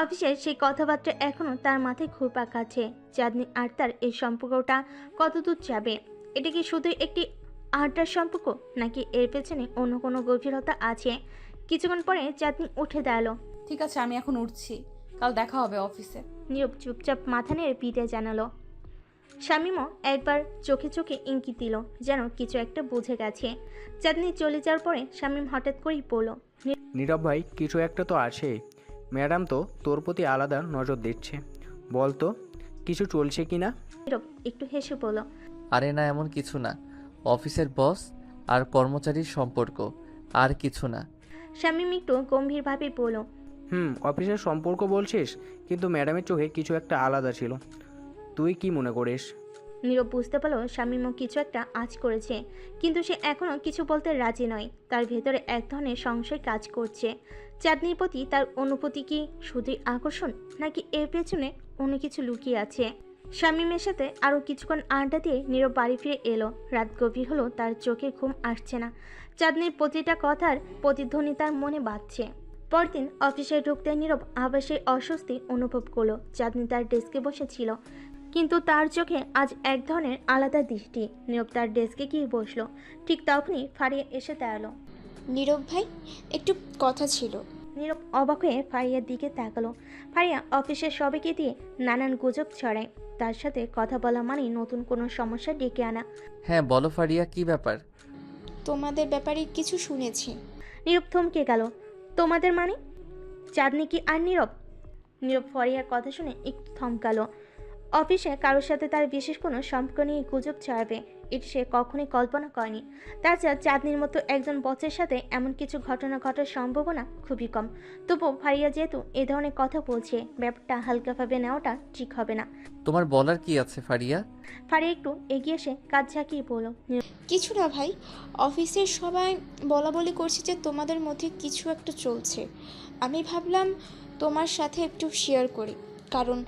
অফিসের সেই কথাবার্তা এখনও তার মাথায় ঘুরপাক খাচ্ছে। চাঁদনি আর তার এই সম্পর্কটা কতদূর যাবে? এটা কি শুধুই একটি আড্ডার সম্পর্ক, নাকি এর পেছনে অন্য কোনো গভীরতা আছে? কিছুক্ষণ পরে চাঁদনি উঠে দাঁড়ালো। ঠিক আছে, আমি এখন উঠছি, কাল দেখা হবে অফিসে। নীরব চুপচাপ মাথা নেড়ে বিদায় জানালো। শামীমও একবার চোখে চোখে ইঙ্গিত দিল, যেন কিছু একটা বুঝে গেছে। চাঁদনি চলে যাওয়ার পরে শামীম হঠাৎ করেই বলল, নীরব ভাই, কিছু একটা তো আছে। ম্যাডাম তো তোর প্রতি আলাদা নজর দিচ্ছে। বল তো, কিছু চলছে কি না? নীরব একটু হেসে বলল, আরে না, এমন কিছু না। অফিসের বস আর কর্মচারীর সম্পর্ক, আর কিছু না। শামীম একটু গম্ভীরভাবে বলল, অফিসের সম্পর্ক বলছিস, কিন্তু ম্যাডামের চোখে কিছু একটা আলাদা ছিল। তুই কি মনে করিস? নীরব বুঝতে পারল শামীমও কিছু একটা আঁচ করেছে, কিন্তু সে এখনও কিছু বলতে রাজি নয়। তার ভেতরে এক ধরনের সংশয় কাজ করছে। চাঁদনির প্রতি তার অনুভূতি কি শুধুই আকর্ষণ, নাকি এর পেছনে অন্য কিছু লুকিয়ে আছে? শামীমের সাথে আরও কিছুক্ষণ আড্ডা দিয়ে নীরব বাড়ি ফিরে এলো। রাত গভীর হলো, তার চোখে ঘুম আসছে না। চাঁদনির প্রতিটা কথার প্রতিধ্বনি তার মনে বাজছে। পরদিন অফিসে ঢুকতে নীরব আবার সেই অস্বস্তি অনুভব করলো। চাঁদনি তার ডেস্কে বসেছিল, কিন্তু তার চোখে আজ এক ধরনের আলাদা দৃষ্টি। নীরব তার ডেস্কে গিয়ে বসলো। ঠিক তখনই ফারিয়া এসে দাঁড়ালো। নীরব ভাই, একটু কথা ছিল। নীরব অবাক হয়ে ফারিয়ার দিকে তাকালো। ফারিয়া অফিসের সবাইকে দিয়ে নানান গুজব ছড়ায়। তার সাথে কথা বলা মানেই নতুন কোনো সমস্যা ডেকে আনা। হ্যাঁ বলো ফারিয়া, কি ব্যাপার? তোমাদের ব্যাপারে কিছু শুনেছি। নীরব থমকে গেল। তোমাদের মানে? চাঁদনি কি আর নীরব? নীরব ফারিয়ার কথা শুনে একটু থমকালো। অফিসে কারোর সাথে তার বিশেষ কোনো সম্পর্ক নিয়ে গুজব ছড়াবে, এটি সে কখনোই কল্পনা করেনি। তাছাড়া চাঁদনির মতো একজন বসের সাথে এমন কিছু ঘটনা ঘটার সম্ভাবনা খুবই কম। তবুও ফারিয়া যেহেতু এ ধরনের কথা বলছে, ব্যাপারটা হালকাভাবে নেওয়াটা ঠিক হবে না। তোমার বলার কি আছে ফারিয়া? ফারিয়া একটু এগিয়ে এসে কাজ ঝাঁকিয়ে বলল, কিছু না ভাই, অফিসের সবাই বলা বলি করছে যে তোমাদের মধ্যে কিছু একটা চলছে। আমি ভাবলাম তোমার সাথে একটু শেয়ার করি, কারণ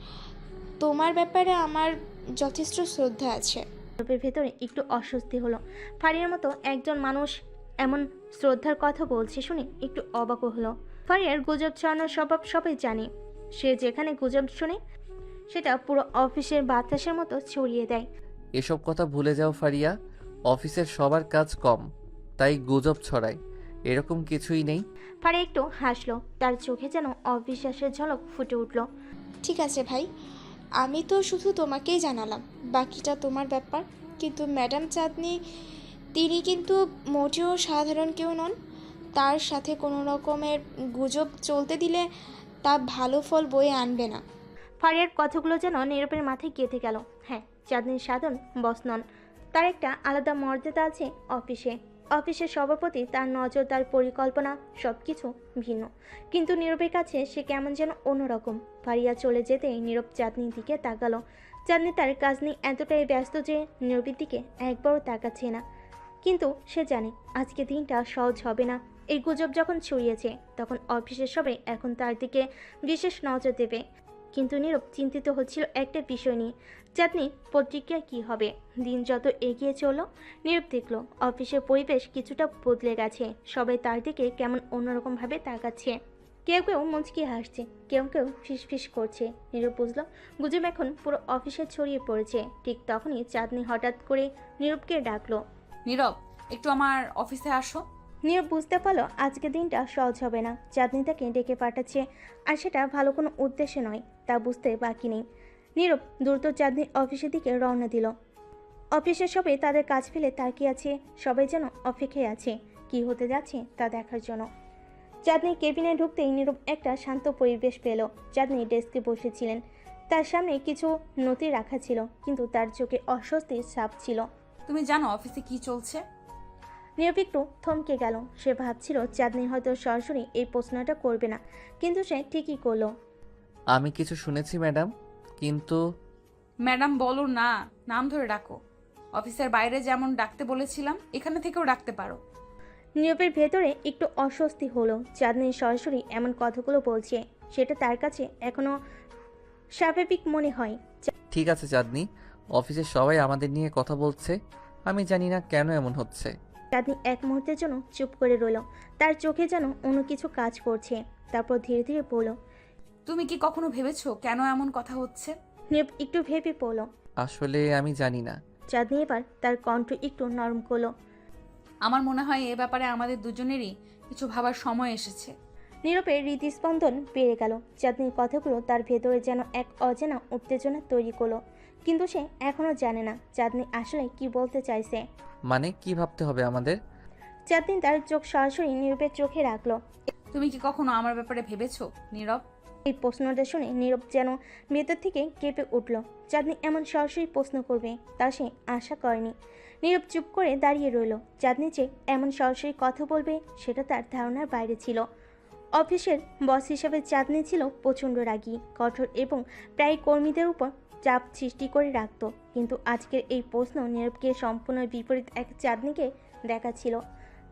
তোমার ব্যাপারে আমার যথেষ্ট শ্রদ্ধা আছে। নীরবের ভেতরে একটু অস্বস্তি হলো। ফারিয়ার মতো একজন মানুষ এমন শ্রদ্ধার কথা বলছে শুনে একটু অবাক হলো। ফারিয়ার গুজব ছড়ানোর স্বভাব সবাই জানে। সে যেখানে গুজব শুনে সেটা পুরো অফিসের বাতাসের মতো ছড়িয়ে দেয়। এসব কথা ভুলে যাও ফারিয়া। অফিসের সবার কাজ কম, তাই গুজব ছড়ায়, এরকম কিছুই নেই। ফারিয়া একটু হাসলো, তার চোখে যেন অবিশ্বাসের ঝলক ফুটে উঠল। ঠিক আছে ভাই, আমি তো শুধু তোমাকেই জানালাম, বাকিটা তোমার ব্যাপার। কিন্তু ম্যাডাম চাঁদনি, তিনি কিন্তু মোটেও সাধারণ কেউ নন। তার সাথে কোনো রকমের গুজব চলতে দিলে তা ভালো ফল বয়ে আনবে না। ফারিয়ার কথাগুলো যেন নীরবের মাথায় গেঁথে গেল। হ্যাঁ, চাঁদনির সাধারণ বস নন, তার একটা আলাদা মর্যাদা আছে অফিসে। অফিসের সবার প্রতি তার নজর, তার পরিকল্পনা সব কিছু ভিন্ন। কিন্তু নীরবের কাছে সে কেমন যেন অন্যরকম। ফারিয়া চলে যেতেই নীরব চাঁদনির দিকে তাকালো। চাঁদনি তার কাজ নিয়ে এতটাই ব্যস্ত যে নীরবের দিকে একবারও তাকাচ্ছে না। কিন্তু সে জানে আজকে দিনটা সহজ হবে না। এই গুজব যখন ছড়িয়েছে তখন অফিসের সবাই এখন তার দিকে বিশেষ নজর দেবে। কিন্তু নীরব চিন্তিত হচ্ছিল একটা বিষয় নিয়ে, চাঁদনির প্রতিক্রিয়া কী হবে। দিন যত এগিয়ে চলল, নীরব দেখল অফিসের পরিবেশ কিছুটা বদলে গেছে। সবাই তার দিকে কেমন অন্যরকমভাবে তাকাচ্ছে। কেউ কেউ মুচকি হাসছে, কেউ কেউ ফিসফিস করছে। নীরব বুঝল গুজব এখন পুরো অফিসে ছড়িয়ে পড়েছে। ঠিক তখনই চাঁদনি হঠাৎ করে নীরবকে ডাকলো। নীরব, একটু আমার অফিসে আসো। নীরব বুঝতে পারলো আজকে দিনটা সহজ হবে না। চাঁদনি তাকে ডেকে পাঠাচ্ছে, আর সেটা ভালো কোনো উদ্দেশ্যে নয়, তা বুঝতে বাকি নেই। নীরব দ্রুত চাঁদনির অফিসের দিকে রওনা দিল। অফিসের সবাই তাদের কাজ ফেলে তাকিয়ে আছে, সবাই যেন অপেক্ষায় আছে কি হতে যাচ্ছে তা দেখার জন্য। চাঁদনি কেবিনে ঢুকতেই নীরব একটা শান্ত পরিবেশ পেল। চাঁদনি ডেস্কে বসেছিলেন, তার সামনে কিছু নথি রাখা ছিল, কিন্তু তার চোখে অস্বস্তির ছাপ ছিল। তুমি জানো অফিসে কি চলছে? নীরব একটু থমকে গেল। সে ভাবছিল চাঁদনি হয়তো সরাসরি এই প্রশ্নটা করবে না, কিন্তু সে ঠিকই করলো। আমি কিছু শুনেছি ম্যাডাম, কিন্তু ম্যাডাম বলো না, নাম ধরে ডাকো। অফিসের বাইরে যেমন ডাকতে বলেছিলাম, এখানে থেকেও ডাকতে পারো। নীরবের ভেতরে একটু অস্বস্তি হলো। চাঁদনি সরাসরি এমন কথাগুলো বলছে, সেটা তার কাছে এখনো স্বাভাবিক মনে হয়। ঠিক আছে চাঁদনি, অফিসের সবাই আমাদের নিয়ে কথা বলছে, আমি জানি না কেন এমন হচ্ছে। চাঁদনি এক মুহূর্তের জন্য চুপ করে রইল, তার চোখে যেন অন্য কিছু কাজ করছে। তারপর ধীরে ধীরে বলল, তুমি কি কখনো ভেবেছো কেন এমন কথা হচ্ছে? নীরব একটু ভেবে পড়ল। আসলে আমি জানি না। চাঁদনি এবার তার কণ্ঠ একটু নরম করলো। আমার মনে হয় এ ব্যাপারে আমাদের দুজনেরই কিছু ভাবার সময় এসেছে। নীরবের হৃদস্পন্দন বেড়ে গেল। চাঁদনির কথাগুলো তার ভেতরে যেন এক অজানা উত্তেজনা তৈরি করলো, কিন্তু সে এখনও জানে না চাঁদনি আসলে কি বলতে চাইছে। মানে কি ভাবতে হবে আমাদের? চাঁদনি তার চোখ সরাসরি নীরবের চোখে রাখলো। তুমি কি কখনো আমার ব্যাপারে ভেবেছো নীরব? এই প্রশ্নটা শুনে নীরব যেন ভেতর থেকে কেঁপে উঠল। চাঁদনি এমন সরাসরি প্রশ্ন করবে তা সে আশা করেনি। নীরব চুপ করে দাঁড়িয়ে রইল। চাঁদনি যে এমন সরাসরি কথা বলবে সেটা তার ধারণার বাইরে ছিল। অফিসের বস হিসেবে চাঁদনি ছিল প্রচণ্ড রাগী, কঠোর এবং প্রায় কর্মীদের উপর চাপ সৃষ্টি করে রাখত। কিন্তু আজকের এই প্রশ্ন নীরবকে সম্পূর্ণ বিপরীত এক চাঁদনিকে দেখাচ্ছিল।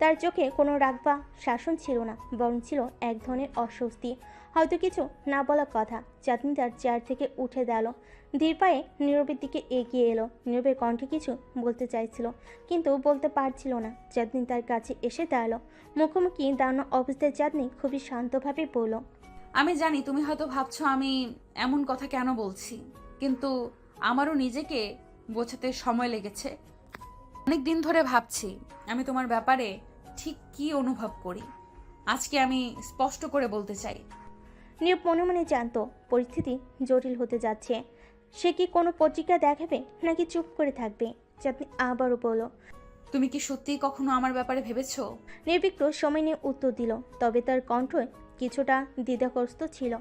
তার চোখে কোনো রাগ বা শাসন ছিল না, বরং ছিল এক ধরনের অস্বস্তি, হয়তো কিছু না বলা কথা। চাঁদনি তার চেয়ার থেকে উঠে দাঁড়ালো, ধীর পায়ে নীরবের দিকে এগিয়ে এলো। নীরবের কণ্ঠে কিছু বলতে চাইছিল, কিন্তু বলতে পারছিল না। চাঁদনি তার কাছে এসে দাঁড়ালো। মুখোমুখি দাঁড়ানো অবস্থায় চাঁদনি খুবই শান্তভাবে বলল, আমি জানি তুমি হয়তো ভাবছো আমি এমন কথা কেন বলছি, কিন্তু আমারও নিজেকে বোঝাতে সময় লেগেছে। অনেক দিন ধরে ভাবছি আমি তোমার ব্যাপারে ঠিক কি অনুভব করি। আজকে আমি স্পষ্ট করে বলতে চাই। নীরব মনে মনে জানত পরিস্থিতি জটিল হতে যাচ্ছে। সে কি কোনো প্রতিক্রিয়া দেখাবে নাকি চুপ করে থাকবে? চাঁদনি আবারও বলল। তুমি কি সত্যিই কখনো আমার ব্যাপারে ভেবেছো? নির্বিঘ্ন সময় নিয়ে উত্তর দিল, তবে তার কণ্ঠ কিছুটা দ্বিধাগ্রস্ত ছিল।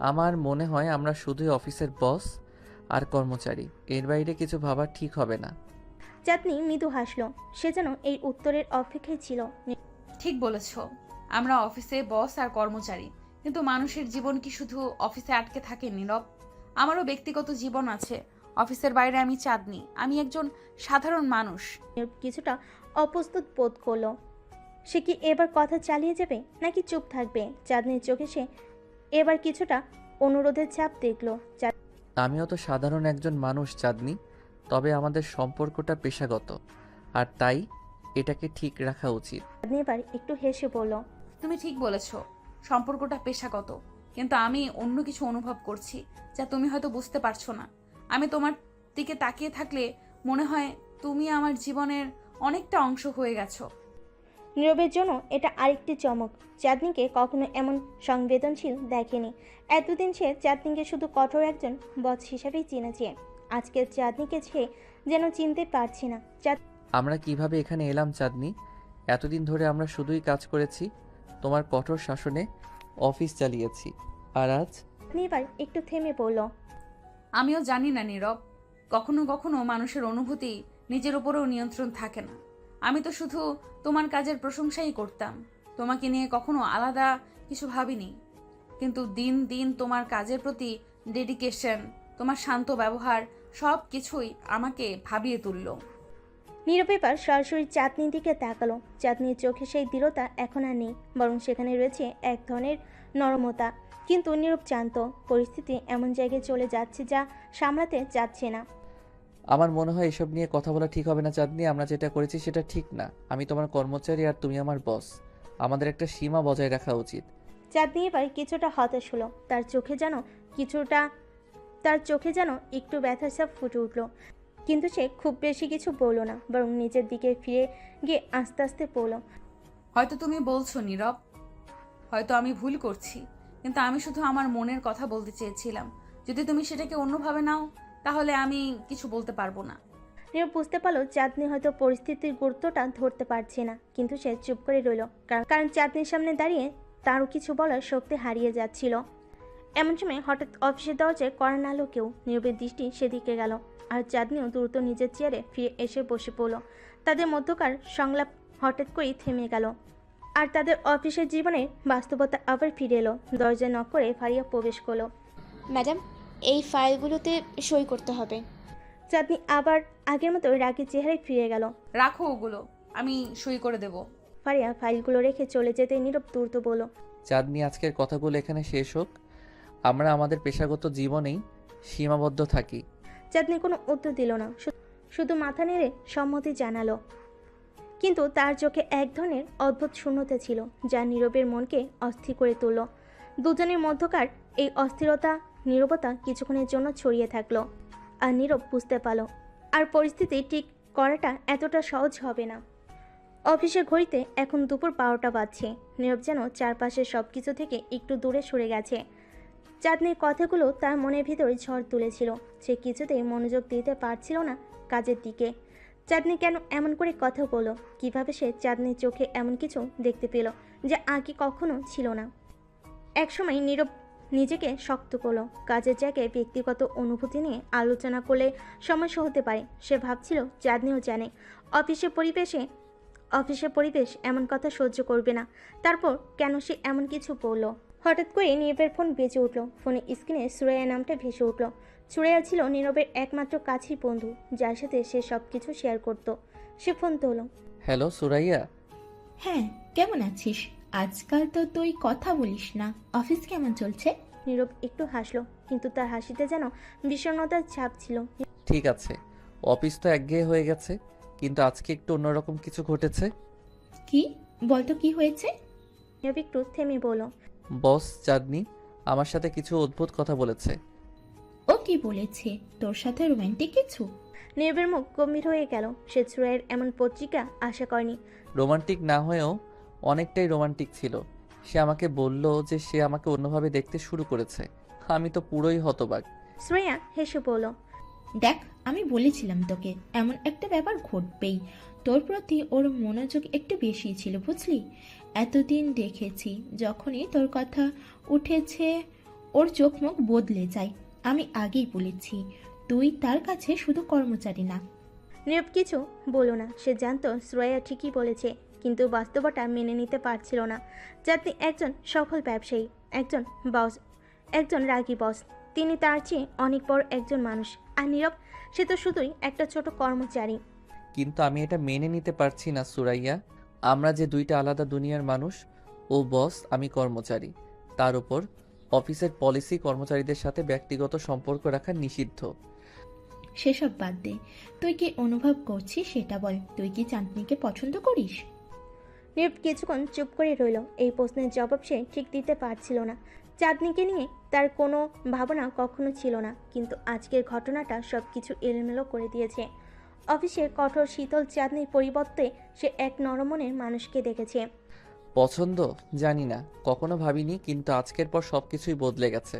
আমার মনে হয় আমরা শুধুই অফিসের বস আর কর্মচারী, এর বাইরে কিছু ভাবা ঠিক হবে না। চাঁদনি মৃদু হাসলো। সে যেন এই উত্তরের অপেক্ষায় ছিল। ঠিক বলেছ, আমরা অফিসে বস আর কর্মচারী, কিন্তু মানুষের জীবন কি শুধু অফিসে আটকে থাকে নীরব? আমারও ব্যক্তিগত জীবন আছে। অফিসের বাইরে আমি চাঁদনি, আমি একজন সাধারণ মানুষ। নীরব কিছুটা অপ্রস্তুত বোধ করলো। সে কি এবার কথা চালিয়ে যাবে নাকি চুপ থাকবে? চাঁদনির চোখে সে এবার কিছুটা অনুরোধের ছাপ দেখলো। আমিও তো সাধারণ একজন মানুষ চাঁদনি, তবে আমাদের সম্পর্কটা পেশাগত, আর তাই এটাকে ঠিক রাখা উচিত। চাঁদনি এবার একটু হেসে বলল, তুমি ঠিক বলেছ, সম্পর্কটা পেশাগত, কিন্তু আমি অন্য কিছু অনুভব করছি যা তুমি হয়তো বুঝতে পারছো না। আমি তোমার দিকে তাকিয়ে থাকলে মনে হয় তুমি আমার জীবনের অনেকটা অংশ হয়ে গেছো। নীরবের জন্য এটা আরেকটি চমক। চাঁদনিকে কখনো এমন সংবেদনশীল দেখেনি। এতদিন সে চাঁদনিকে শুধু কঠোর একজন বস হিসাবেই চিনেছে। আজকের চাঁদনিকে সে যেন চিনতে পারছে না। আমরা কিভাবে এখানে এলাম চাঁদনি? এতদিন ধরে আমরা শুধুই কাজ করেছি, তোমার কঠোর শাসনে অফিস চালিয়েছি, আর আজ চাঁদনি এবার একটু থেমে পড়ল। আমিও জানি না নীরব, কখনো কখনো মানুষের অনুভূতি নিজের উপরেও নিয়ন্ত্রণ থাকে না। আমি তো শুধু তোমার কাজের প্রশংসাই করতাম, তোমাকে নিয়ে কখনো আলাদা কিছু ভাবিনি। কিন্তু দিন দিন তোমার কাজের প্রতি ডেডিকেশন, তোমার শান্ত ব্যবহার সব কিছুই আমাকে ভাবিয়ে তুলল। নীরব এবার সরাসরি চাঁদনির দিকে তাকালো। চাঁদনির চোখে সেই দৃঢ়তা এখন আর নেই, বরং সেখানে রয়েছে এক ধরনের নরমতা। কিন্তু নীরব জানত পরিস্থিতি এমন জায়গায় চলে যাচ্ছে যা সামলাতে যাচ্ছে না। আমার মনে হয় এসব নিয়ে কথা বলা ঠিক হবে না চাঁদনি। আমরা যেটা করেছি সেটা ঠিক না। আমি তোমার কর্মচারী আর তুমি আমার বস, আমাদের একটা সীমা বজায় রাখা উচিত। চাঁদনি এবার কিছুটা হতাশ হলো। তার চোখে যেন একটু ব্যথার ছাপ ফুটে উঠল। কিন্তু সে খুব বেশি কিছু বলল না, বরং নিজের দিকে ফিরে গিয়ে আস্তে আস্তে পড়ল। হয়তো তুমি বলছো নীরব, হয়তো আমি ভুল করছি, কিন্তু আমি শুধু আমার মনের কথা বলতে চেয়েছিলাম। যদি তুমি সেটাকে অন্যভাবে নাও তাহলে আমি কিছু বলতে পারবো না। নীরব বুঝতে পারলো চাঁদনি হয়তো পরিস্থিতির গুরুত্বটা ধরতে পারছে না, কিন্তু সে চুপ করে রইল। কারণ চাঁদনির সামনে দাঁড়িয়ে তারও কিছু বলার শক্তি হারিয়ে যাচ্ছিল। এমন সময় হঠাৎ অফিসের দরজায় কড়া নাড়ল কেউ। নীরবের দৃষ্টি সেদিকে গেল, আর চাঁদনিও দ্রুত নিজের চেয়ারে ফিরে এসে বসে পড়ল। তাদের মধ্যকার সংলাপ হঠাৎ করেই থেমে গেল, আর তাদের অফিসের জীবনের বাস্তবতা আবার ফিরে এলো। দরজায় নক করে ফারিয়া প্রবেশ করলো। ম্যাডাম, এই ফাইলগুলোতে সই করতে হবে। চাঁদনি আবার আগের মতো রাগী চেহারায় ফিরে গেল। রাখো ওগুলো, আমি সই করে দেব। ফারিয়া ফাইলগুলো রেখে চলে যেতে নীরব দ্রুত বলল, চাঁদনি, আজকের কথাগুলো এখানে শেষ হোক। আমরা আমাদের পেশাগত জীবনেই সীমাবদ্ধ থাকি। চাঁদনি কোনো উত্তর দিল না, শুধু মাথা নেড়ে সম্মতি জানালো। কিন্তু তার চোখে এক ধরনের অদ্ভুত শূন্যতা ছিল, যা নীরবের মনকে অস্থির করে তুলল। দুজনের মধ্যকার এই অস্থিরতা, নীরবতা কিছুক্ষণের জন্য ছড়িয়ে থাকলো। আর নীরব বুঝতে পারল আর পরিস্থিতি ঠিক করাটা এতটা সহজ হবে না। অফিসের ঘড়িতে এখন দুপুর 12টা বাজছে। নীরব যেন চারপাশের সব কিছু থেকে একটু দূরে সরে গেছে। চাঁদনির কথাগুলো তার মনের ভিতরে ঝড় তুলেছিল। সে কিছুতেই মনোযোগ দিতে পারছিল না কাজের দিকে। চাঁদনি কেন এমন করে কথা বলল? কিভাবে সে চাঁদনির চোখে এমন কিছু দেখতে পেল যা আগে কখনো ছিল না? একসময় নীরব নিজেকে শক্ত করলো। কাজের জায়গায় ব্যক্তিগত অনুভূতি নিয়ে আলোচনা করলে সমস্যা হতে পারে। সে ভাবছিল চাঁদনিও জানে অফিসের পরিবেশ এমন কথা সহ্য করবে না। তারপর কেন সে এমন কিছু বলল? হঠাৎ করে নীরবের ফোন বেজে উঠল। ফোনের স্ক্রিনে সুরাইয়া নামটা ভেসে উঠল। সুরাইয়া ছিল নীরবের একমাত্র কাছের বন্ধু, যার সাথে সে সব কিছু শেয়ার করত। সে ফোন তোল। হ্যালো সুরাইয়া। হ্যাঁ, কেমন আছিস? আজকাল তো তুই কথা বলিস না। অফিস কেমন চলছে? নীরব একটু হাসলো, কিন্তু তার হাসিতে যেন বিষণ্ণতার ছাপ ছিল। ঠিক আছে, অফিস তো একঘেয়ে হয়ে গেছে, কিন্তু আজকে একটু অন্যরকম কিছু ঘটেছে। কি বলতো, কি হয়েছে? নীরব একটু থেমে বলল, বস চাঁদনি আমার সাথে কিছু অদ্ভুত কথা বলেছে। ও কি বলেছে? তোর সাথে রোমান্টিক কিছু? নীরবের মুখ গম্ভীর হয়ে গেল। সে সুরাইয়ের এমন পত্রিকা আশা করেনি। রোমান্টিক না হয়েও অনেকটাই রোমান্টিক ছিল। সে আমাকে বলল যে সে আমাকে অন্যভাবে দেখতে শুরু করেছে। আমি তো পুরোই হতবাক। সুরাইয়া হেসে বলল, দেখ, আমি বলেছিলাম তোকে এমন একটা ব্যাপার ঘটবেই। তোর প্রতি ওর মনোযোগ একটু বেশি ছিল, বুঝলি? এতদিন দেখেছি, যখনই তোর কথা উঠেছে ওর চোখ মুখ বদলে যায়। আমি আগেই বলেছি, তুই তার কাছে শুধু কর্মচারী না। নীরব কিছু বলো না। সে জানতো শ্রেয়া ঠিকই বলেছে, কিন্তু বাস্তবতা মেনে নিতে পারছিল না। চাঁদনি একজন সফল ব্যবসায়ী, একজন বস, একজন রাগী বস। তিনি তার চেয়ে অনেক বড় একজন মানুষ। আর নীরব, সে তো শুধুই একটা ছোট কর্মচারী। কিন্তু আমি এটা মেনে নিতে পারছি না সুরাইয়া। আমরা যে দুইটা আলাদা দুনিয়ার মানুষ। ও বস, আমি কর্মচারী। তার উপর অফিসের পলিসি কর্মচারীদের সাথে ব্যক্তিগত সম্পর্ক রাখা নিষিদ্ধ। সেসব বাদ দে, তুই কি অনুভব করছিস সেটা বল। তুই কি চাঁদনিকে পছন্দ করিস? নীরব কিছুক্ষণ চুপ করে রইল। এই প্রশ্নের জবাব সে ঠিক দিতে পারছিল না। চাঁদনিকে নিয়ে তার কোনো ভাবনা কখনো ছিল না, কিন্তু আজকের ঘটনাটা সব কিছু এলোমেলো করে দিয়েছে। অফিসের কঠোর শীতল চাঁদনির পরিবর্তে সে এক নরমনের মানুষকে দেখেছে। পছন্দ জানি না, কখনো ভাবিনি, কিন্তু আজকের পর সবকিছুই বদলে গেছে।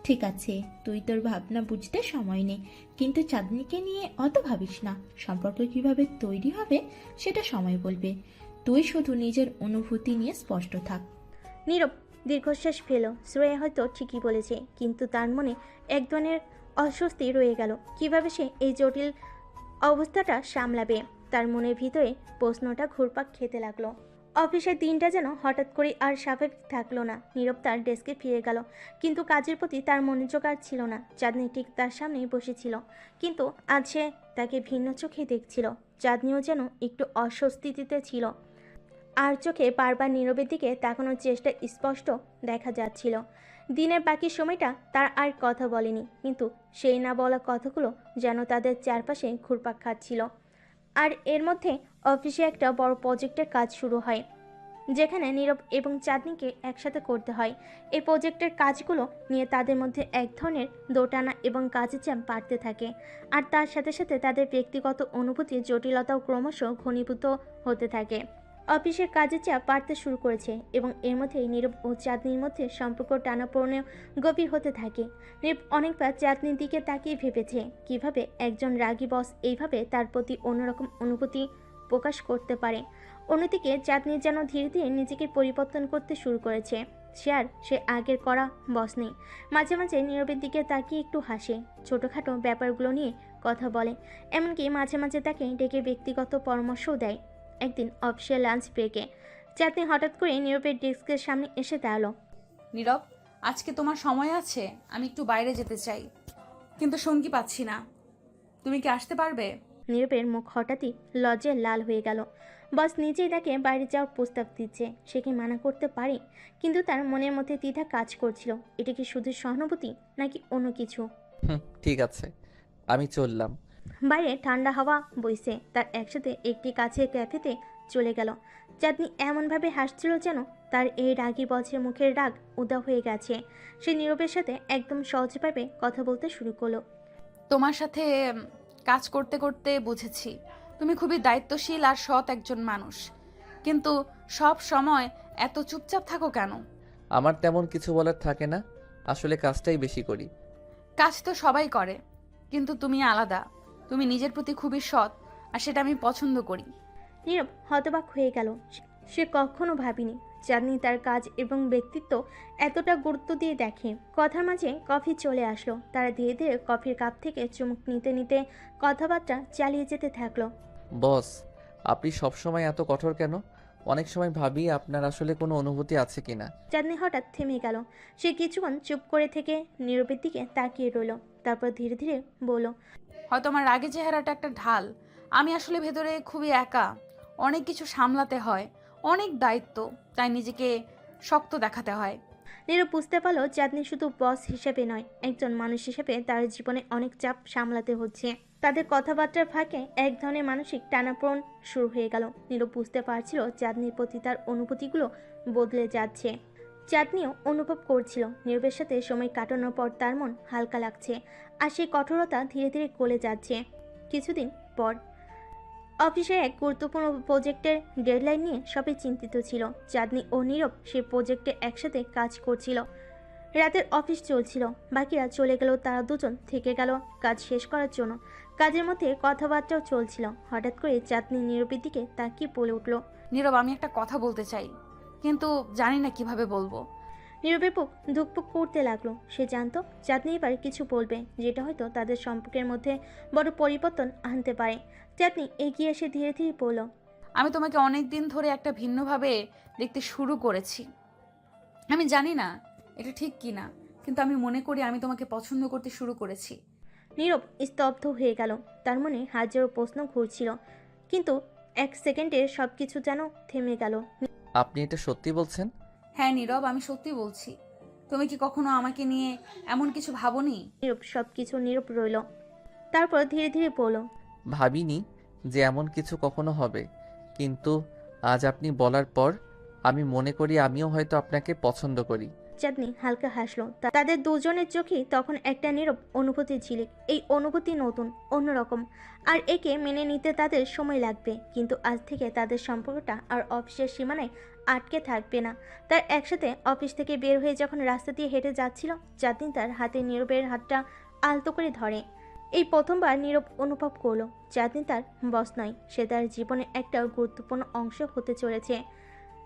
ঠিক আছে, তুই তোর ভাবনা বুঝতে সময় নে, কিন্তু চাঁদনিকে নিয়ে অত ভাবিস না। সম্পর্ক কিভাবে তৈরি হবে সেটা সময় বলবে। তুই শুধু নিজের অনুভূতি নিয়ে স্পষ্ট থাক। নীরব দীর্ঘশ্বাস ফেল। শ্রেয়া হয়তো ঠিকই বলেছে, কিন্তু তার মনে এক ধরনের অস্বস্তি রয়ে গেল। কিভাবে সে এই জটিল অবস্থাটা সামলাবে? তার মনের ভিতরে প্রশ্নটা ঘুরপাক খেতে লাগলো। অফিসের দিনটা যেন হঠাৎ করে আর স্বাভাবিক থাকলো না। নীরব তার ডেস্কে ফিরে গেল, কিন্তু কাজের প্রতি তার মনোযোগ আর ছিল না। চাঁদনি ঠিক তার সামনেই বসেছিল, কিন্তু আজ সে তাকে ভিন্ন চোখে দেখছিল। চাঁদনিও যেন একটু অস্বস্তিতে ছিল, আর চোখে বারবার নীরবের দিকে তাকানোর চেষ্টা স্পষ্ট দেখা যাচ্ছিল। দিনের বাকি সময়টা তার আর কথা বলেনি, কিন্তু সেই না বলা কথাগুলো যেন তাদের চারপাশে ঘুরপাক খাচ্ছিল। আর এর মধ্যে অফিসে একটা বড় প্রজেক্টের কাজ শুরু হয়, যেখানে নীরব এবং চাঁদনিকে একসাথে করতে হয়। এই প্রজেক্টের কাজগুলো নিয়ে তাদের মধ্যে এক ধরনের দোটানা এবং কাজের চাপ বাড়তে থাকে। আর তার সাথে সাথে তাদের ব্যক্তিগত অনুভূতির জটিলতাও ক্রমশ ঘনীভূত হতে থাকে। অফিসের কাজের চাপ বাড়তে শুরু করেছে, এবং এর মধ্যেই নীরব ও চাঁদনির মধ্যে সম্পর্ক টানাপোড়েনেও গভীর হতে থাকে। নীরব অনেকবার চাঁদনির দিকে তাকিয়ে ভেবেছে, কিভাবে একজন রাগী বস এইভাবে তার প্রতি অন্যরকম অনুভূতি প্রকাশ করতে পারে। অন্যদিকে চাঁদনি যেন ধীরে ধীরে নিজেকে পরিবর্তন করতে শুরু করেছে। সে আগের করা বস নেই। মাঝে মাঝে নীরবের দিকে তাকিয়ে একটু হাসে, ছোটোখাটো ব্যাপারগুলো নিয়ে কথা বলে, এমনকি মাঝে মাঝে তাকে ডেকে ব্যক্তিগত পরামর্শও দেয়। একদিন অফিসিয়াল লাঞ্চ ব্রেকে চাঁদনি হঠাৎ করে নীরবের ডেস্কের সামনে এসে দাঁড়ালো। নীরব, আজকে তোমার সময় আছে? আমি একটু বাইরে যেতে চাই, কিন্তু সঙ্গী পাচ্ছি না। তুমি কি আসতে পারবে? নীরবের মুখ হঠাৎই লজ্জায় লাল হয়ে গেল। বস নিজেই তাকে বাইরে যাওয়ার প্রস্তাব দিচ্ছে, সে কি মানা করতে পারে? কিন্তু তার মনের মধ্যে দ্বিধা কাজ করছিল। এটা কি শুধু সহানুভূতি, নাকি অন্য কিছু? ঠিক আছে, আমি চললাম। বাইরে ঠান্ডা হাওয়া বইছে। তার একসাথে একটি কাছের ক্যাফেতে চলে গেল। চাঁদনি এমনভাবে হাসছিল যেন তার এই রাগী বজ্রের মুখের রাগ উদা হয়ে গেছে। সে নীরবের সাথে একদম সহজভাবে কথা বলতে শুরু করলো। তোমার সাথে কাজ করতে করতে বুঝেছি তুমি খুবই দায়িত্বশীল আর সৎ একজন মানুষ, কিন্তু সব সময় এত চুপচাপ থাকো কেন? আমার তেমন কিছু বলার থাকে না, আসলে কাজটাই বেশি করি। কাজ তো সবাই করে, কিন্তু তুমি আলাদা। তুমি নিজের প্রতি খুবই সৎ, আর সেটা আমি পছন্দ করি। নীরব হতবাক হয়ে গেল। সে কখনো ভাবেনি চাঁদনি তার কাজ এবং ব্যক্তিত্ব এতটা গুরুত্ব দিয়ে দেখে। কথার মাঝে কফি চলে আসলো। তারা ধীরে ধীরে কফির কাপ থেকে চুমুক নিতে নিতে কথাবার্তা চালিয়ে যেতে থাকলো। বস, আপনি সবসময় এত কঠোর কেন? অনেক সময় ভাবি আপনার আসলে কোনো অনুভূতি আছে কিনা। চাঁদনি হঠাৎ থেমে গেল। সে কিছুক্ষণ চুপ করে থেকে নীরবের দিকে তাকিয়ে রইল, তারপর ধীরে ধীরে বলল, হয়তো আমার রাগের চেহারাটা একটা ঢাল। আমি আসলে ভেতরে খুবই একা, অনেক কিছু সামলাতে হয়, অনেক দায়িত্ব, তাই নিজেকে শক্ত দেখাতে হয়। নীরব বুঝতে পারলো চাঁদনি শুধু বস হিসেবে নয়, একজন মানুষ হিসেবে তার জীবনে অনেক চাপ সামলাতে হচ্ছে। তাদের কথাবার্তার ফাঁকে এক ধরনের মানসিক টানাপোড়েন শুরু হয়ে গেল। নীরব বুঝতে পারছিল চাঁদনির প্রতি তার অনুভূতিগুলো বদলে যাচ্ছে। চাঁদনিও অনুভব করছিল নীরবের সাথে সময় কাটানোর পর তার মন হালকা লাগছে, আর সেই কঠোরতা ধীরে ধীরে গলে যাচ্ছে। কিছুদিন পর অফিসের এক গুরুত্বপূর্ণ প্রজেক্টের ডেডলাইন নিয়ে সবাই চিন্তিত ছিল। চাঁদনি ও নীরব সেই প্রজেক্টে একসাথে কাজ করছিল। রাতের অফিস চলছিল, বাকিরা চলে গেলেও তারা দুজন থেকে গেল কাজ শেষ করার জন্য। কাজের মধ্যে কথাবার্তাও চলছিল। হঠাৎ করে চাঁদনি নীরবের দিকে তাকিয়ে বলে উঠল, নীরব, আমি একটা কথা বলতে চাই, কিন্তু জানি না কিভাবে বলবো। নীরবের বুক ধুকপুক করতে লাগলো। সে জানতো চাঁদনি এবার কিছু বলবে, যেটা হয়তো তাদের সম্পর্কের মধ্যে বড় পরিবর্তন আনতে পারে। চাঁদনি এগিয়ে এসে ধীরে ধীরে বলল, আমি তোমাকে অনেক দিন ধরে একটা ভিন্নভাবে দেখতে শুরু করেছি। আমি জানি না এটা ঠিক কি না, কিন্তু আমি মনে করি আমি তোমাকে পছন্দ করতে শুরু করেছি। নীরব স্তব্ধ হয়ে গেল। তার মনে হাজারো প্রশ্ন ঘুরছিল, কিন্তু এক সেকেন্ডে সবকিছু যেন থেমে গেল। আপনি এটা সত্যি বলছেন? হ্যাঁ নীরব, আমি সত্যি বলছি। তুমি কি কখনো আমাকে নিয়ে এমন কিছু ভাবোনি? নীরব সবকিছু নীরব রইল। তারপর ধীরে ধীরে বলল, ভাবিনি যে এমন কিছু কখনো হবে, কিন্তু আজ আপনি বলার পর আমি মনে করি আমিও হয়তো আপনাকে পছন্দ করি। চাঁদনি হালকা হাসলো। তাদের দুজনের চোখেই তখন একটা নীরব অনুভূতি ঝিলিক। এই অনুভূতি নতুন, অন্যরকম, আর একে মেনে নিতে তাদের সময় লাগবে। কিন্তু আজ থেকে তাদের সম্পর্কটা আর অফিসের সীমানায় আটকে থাকবে না। তার একসাথে অফিস থেকে বের হয়ে যখন রাস্তা দিয়ে হেঁটে যাচ্ছিল, চাঁদনি তার হাতে নীরবের হাতটা আলতো করে ধরে। এই প্রথমবার নীরব অনুভব করলো চাঁদনি তার বস নয়, সে তার জীবনের একটা গুরুত্বপূর্ণ অংশ হতে চলেছে।